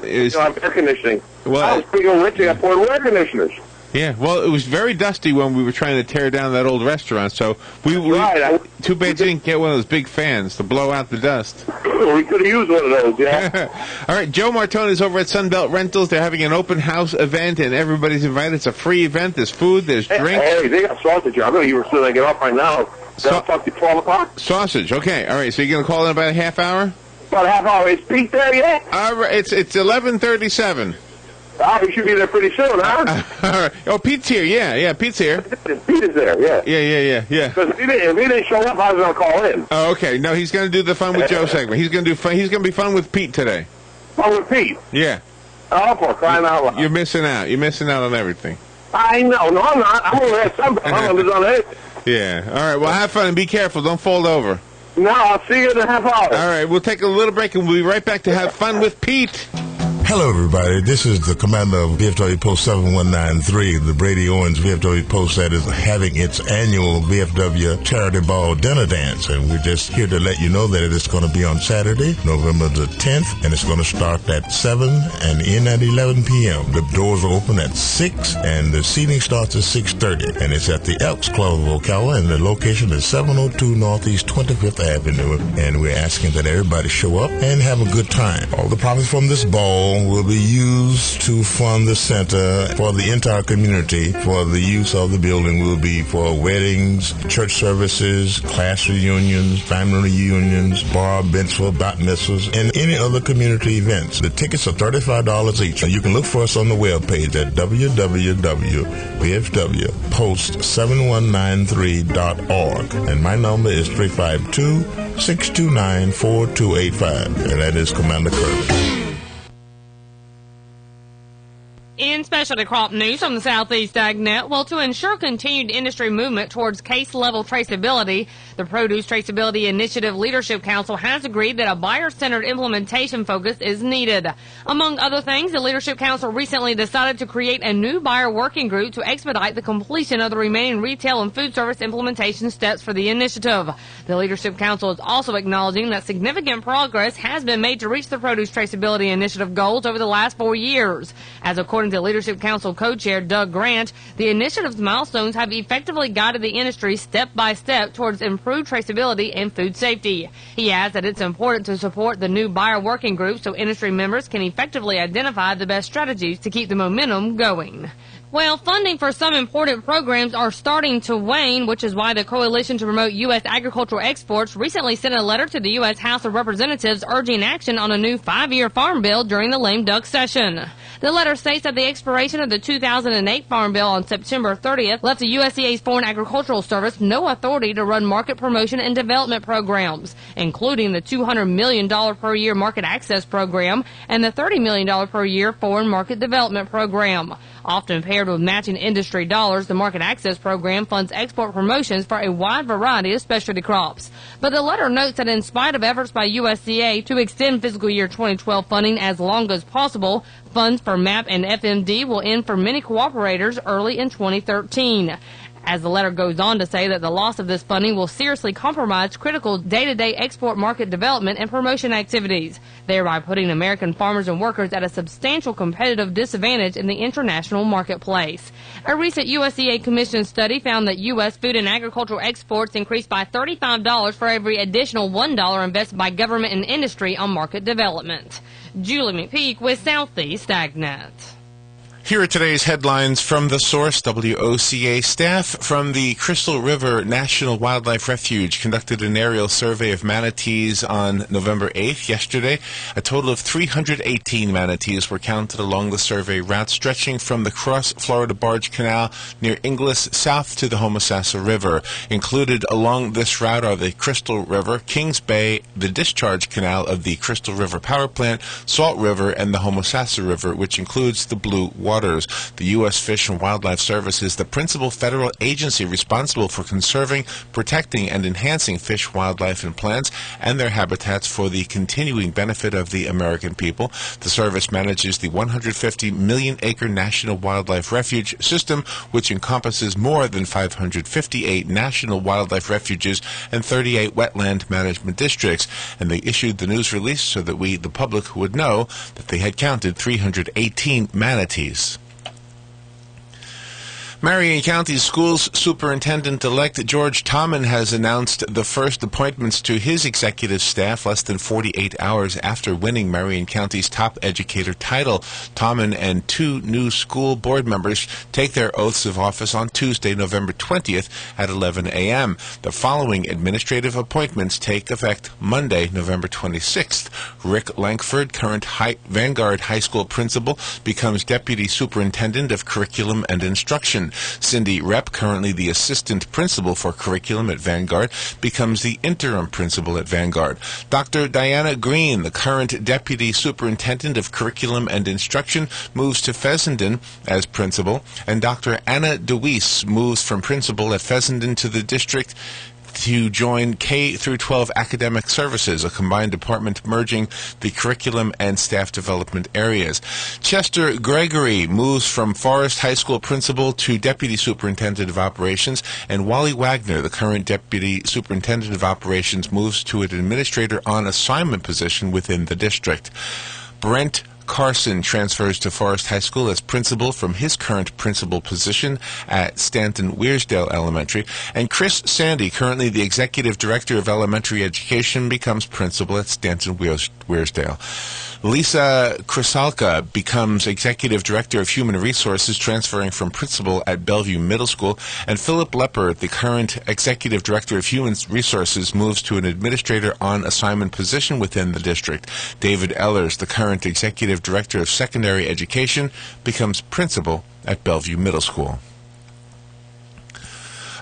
conditioning. Well, I was pretty rich. I got portable air conditioners. Yeah, well, it was very dusty when we were trying to tear down that old restaurant, so too bad you didn't get one of those big fans to blow out the dust. We could have used one of those, yeah. All right, Joe Martone is over at Sunbelt Rentals. They're having an open house event, and everybody's invited. It's a free event. There's food, there's drinks. Hey, they got sausage here. I'm going to even get off right now. I'll talk to you 12 o'clock. Sausage, okay. All right, so you're going to call in about a half hour? About a half hour. Is Pete there yet? All right, it's 11:37. Oh, he should be there pretty soon, huh? All right. Oh, Pete's here. Yeah, Pete's here. Pete is there, yeah. Yeah. Because if he didn't show up, I was going to call in. Oh, okay. No, he's going to do the Fun with Joe segment. He's going to be fun with Pete today. Fun with Pete? Yeah. Oh, for crying out loud. You're missing out. You're missing out on everything. I know. No, I'm not. I'm over at Sunbelt. I'm on it. Yeah. All right. Well, have fun and be careful. Don't fall over. No, I'll see you in a half hour. All right. We'll take a little break and we'll be right back to have fun with Pete. Hello, everybody. This is the commander of VFW Post 7193, the Brady Owens VFW Post that is having its annual VFW Charity Ball Dinner Dance. And we're just here to let you know that it's going to be on Saturday, November the 10th, and it's going to start at 7 and end at 11 p.m. The doors are open at 6, and the seating starts at 6:30. And it's at the Elks Club of Ocala, and the location is 702 Northeast 25th Avenue. And we're asking that everybody show up and have a good time. All the profits from this ball will be used to fund the center for the entire community. For the use of the building will be for weddings, church services, class reunions, family reunions, bar events for bat mitzvahs, and any other community events. The tickets are $35 each. You can look for us on the webpage at www.vfwpost7193.org. And my number is 352-629-4285. And that is Commander Kirby. In specialty crop news from the Southeast AgNet, well, to ensure continued industry movement towards case-level traceability, the Produce Traceability Initiative Leadership Council has agreed that a buyer-centered implementation focus is needed. Among other things, the Leadership Council recently decided to create a new buyer working group to expedite the completion of the remaining retail and food service implementation steps for the initiative. The Leadership Council is also acknowledging that significant progress has been made to reach the Produce Traceability Initiative goals over the last 4 years. As according to Leadership Council co-chair Doug Grant, the initiative's milestones have effectively guided the industry step by step towards improved traceability and food safety. He adds that it's important to support the new buyer working group so industry members can effectively identify the best strategies to keep the momentum going. Well, funding for some important programs are starting to wane, which is why the Coalition to Promote U.S. Agricultural Exports recently sent a letter to the U.S. House of Representatives urging action on a new 5-year farm bill during the lame duck session. The letter states that the expiration of the 2008 Farm Bill on September 30th left the USDA's Foreign Agricultural Service no authority to run market promotion and development programs, including the $200 million per year Market Access Program and the $30 million per year Foreign Market Development Program. Often paired with matching industry dollars, the Market Access Program funds export promotions for a wide variety of specialty crops. But the letter notes that in spite of efforts by USDA to extend fiscal year 2012 funding as long as possible, funds for MAP and FMD will end for many cooperators early in 2013. As the letter goes on to say that the loss of this funding will seriously compromise critical day-to-day export market development and promotion activities, thereby putting American farmers and workers at a substantial competitive disadvantage in the international marketplace. A recent USDA Commission study found that U.S. food and agricultural exports increased by $35 for every additional $1 invested by government and industry on market development. Julie McPeak with Southeast AgNet. Here are today's headlines from the source. WOCA staff from the Crystal River National Wildlife Refuge conducted an aerial survey of manatees on November 8th, yesterday. A total of 318 manatees were counted along the survey route, stretching from the Cross Florida Barge Canal near Inglis south to the Homosassa River. Included along this route are the Crystal River, Kings Bay, the discharge canal of the Crystal River Power Plant, Salt River, and the Homosassa River, which includes the Blue Waters. The U.S. Fish and Wildlife Service is the principal federal agency responsible for conserving, protecting, and enhancing fish, wildlife, and plants and their habitats for the continuing benefit of the American people. The service manages the 150 million-acre National Wildlife Refuge system, which encompasses more than 558 national wildlife refuges and 38 wetland management districts. And they issued the news release so that we, the public, would know that they had counted 318 manatees. Marion County Schools Superintendent-elect George Tommen has announced the first appointments to his executive staff less than 48 hours after winning Marion County's top educator title. Tommen and 2 new school board members take their oaths of office on Tuesday, November 20th at 11 a.m. The following administrative appointments take effect Monday, November 26th. Rick Lankford, current Vanguard High School principal, becomes Deputy Superintendent of Curriculum and Instruction. Cindy Repp, currently the assistant principal for curriculum at Vanguard, becomes the interim principal at Vanguard. Dr. Diana Green, the current deputy superintendent of curriculum and instruction, moves to Fessenden as principal, and Dr. Anna DeWeese moves from principal at Fessenden to the district to join K-12 Academic Services, a combined department merging the curriculum and staff development areas. Chester Gregory moves from Forest High School principal to deputy superintendent of operations, and Wally Wagner, the current deputy superintendent of operations, moves to an administrator on assignment position within the district. Brent Carson transfers to Forest High School as principal from his current principal position at Stanton-Weirsdale Elementary, and Chris Sandy, currently the executive director of elementary education, becomes principal at Stanton-Weirsdale. Lisa Krisalka becomes executive director of human resources, transferring from principal at Bellevue Middle School, and Philip Lepper, the current executive director of human resources, moves to an administrator on assignment position within the district. David Ellers, the current executive director of secondary education, becomes principal at Bellevue Middle School.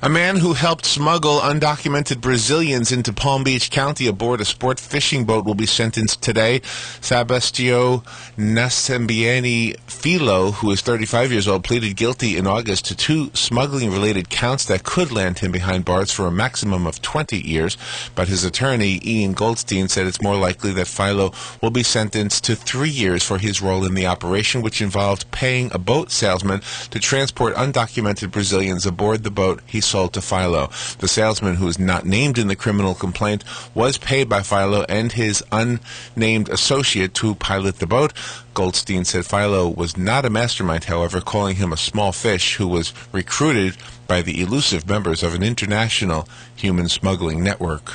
A man who helped smuggle undocumented Brazilians into Palm Beach County aboard a sport fishing boat will be sentenced today. Sebastião Nascimbiani Filho, who is 35 years old, pleaded guilty in August to 2 smuggling-related counts that could land him behind bars for a maximum of 20 years. But his attorney, Ian Goldstein, said it's more likely that Filho will be sentenced to 3 years for his role in the operation, which involved paying a boat salesman to transport undocumented Brazilians aboard the boat he sold to Filho. The salesman, who is not named in the criminal complaint, was paid by Filho and his unnamed associate to pilot the boat. Goldstein said Filho was not a mastermind, however, calling him a small fish who was recruited by the elusive members of an international human smuggling network.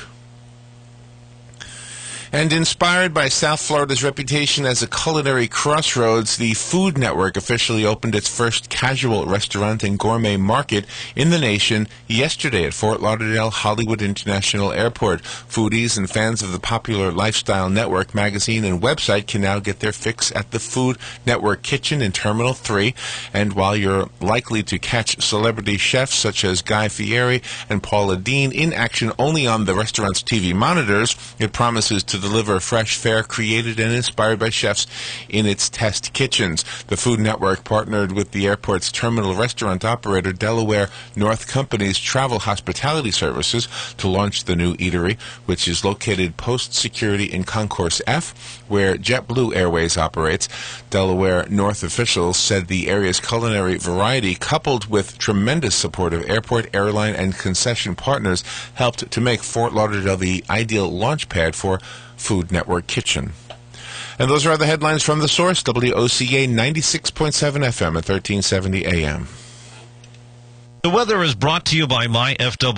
And inspired by South Florida's reputation as a culinary crossroads, the Food Network officially opened its first casual restaurant and gourmet market in the nation yesterday at Fort Lauderdale Hollywood International Airport. Foodies and fans of the popular Lifestyle Network magazine and website can now get their fix at the Food Network Kitchen in Terminal 3. And while you're likely to catch celebrity chefs such as Guy Fieri and Paula Deen in action only on the restaurant's TV monitors, it promises to deliver fresh fare created and inspired by chefs in its test kitchens. The Food Network partnered with the airport's terminal restaurant operator, Delaware North Company's Travel Hospitality Services, to launch the new eatery, which is located post-security in Concourse F, where JetBlue Airways operates. Delaware North officials said the area's culinary variety, coupled with tremendous support of airport, airline, and concession partners, helped to make Fort Lauderdale the ideal launch pad for Food Network Kitchen. And those are the headlines from the source, WOCA 96.7 FM at 1370 AM. The weather is brought to you by MyFW.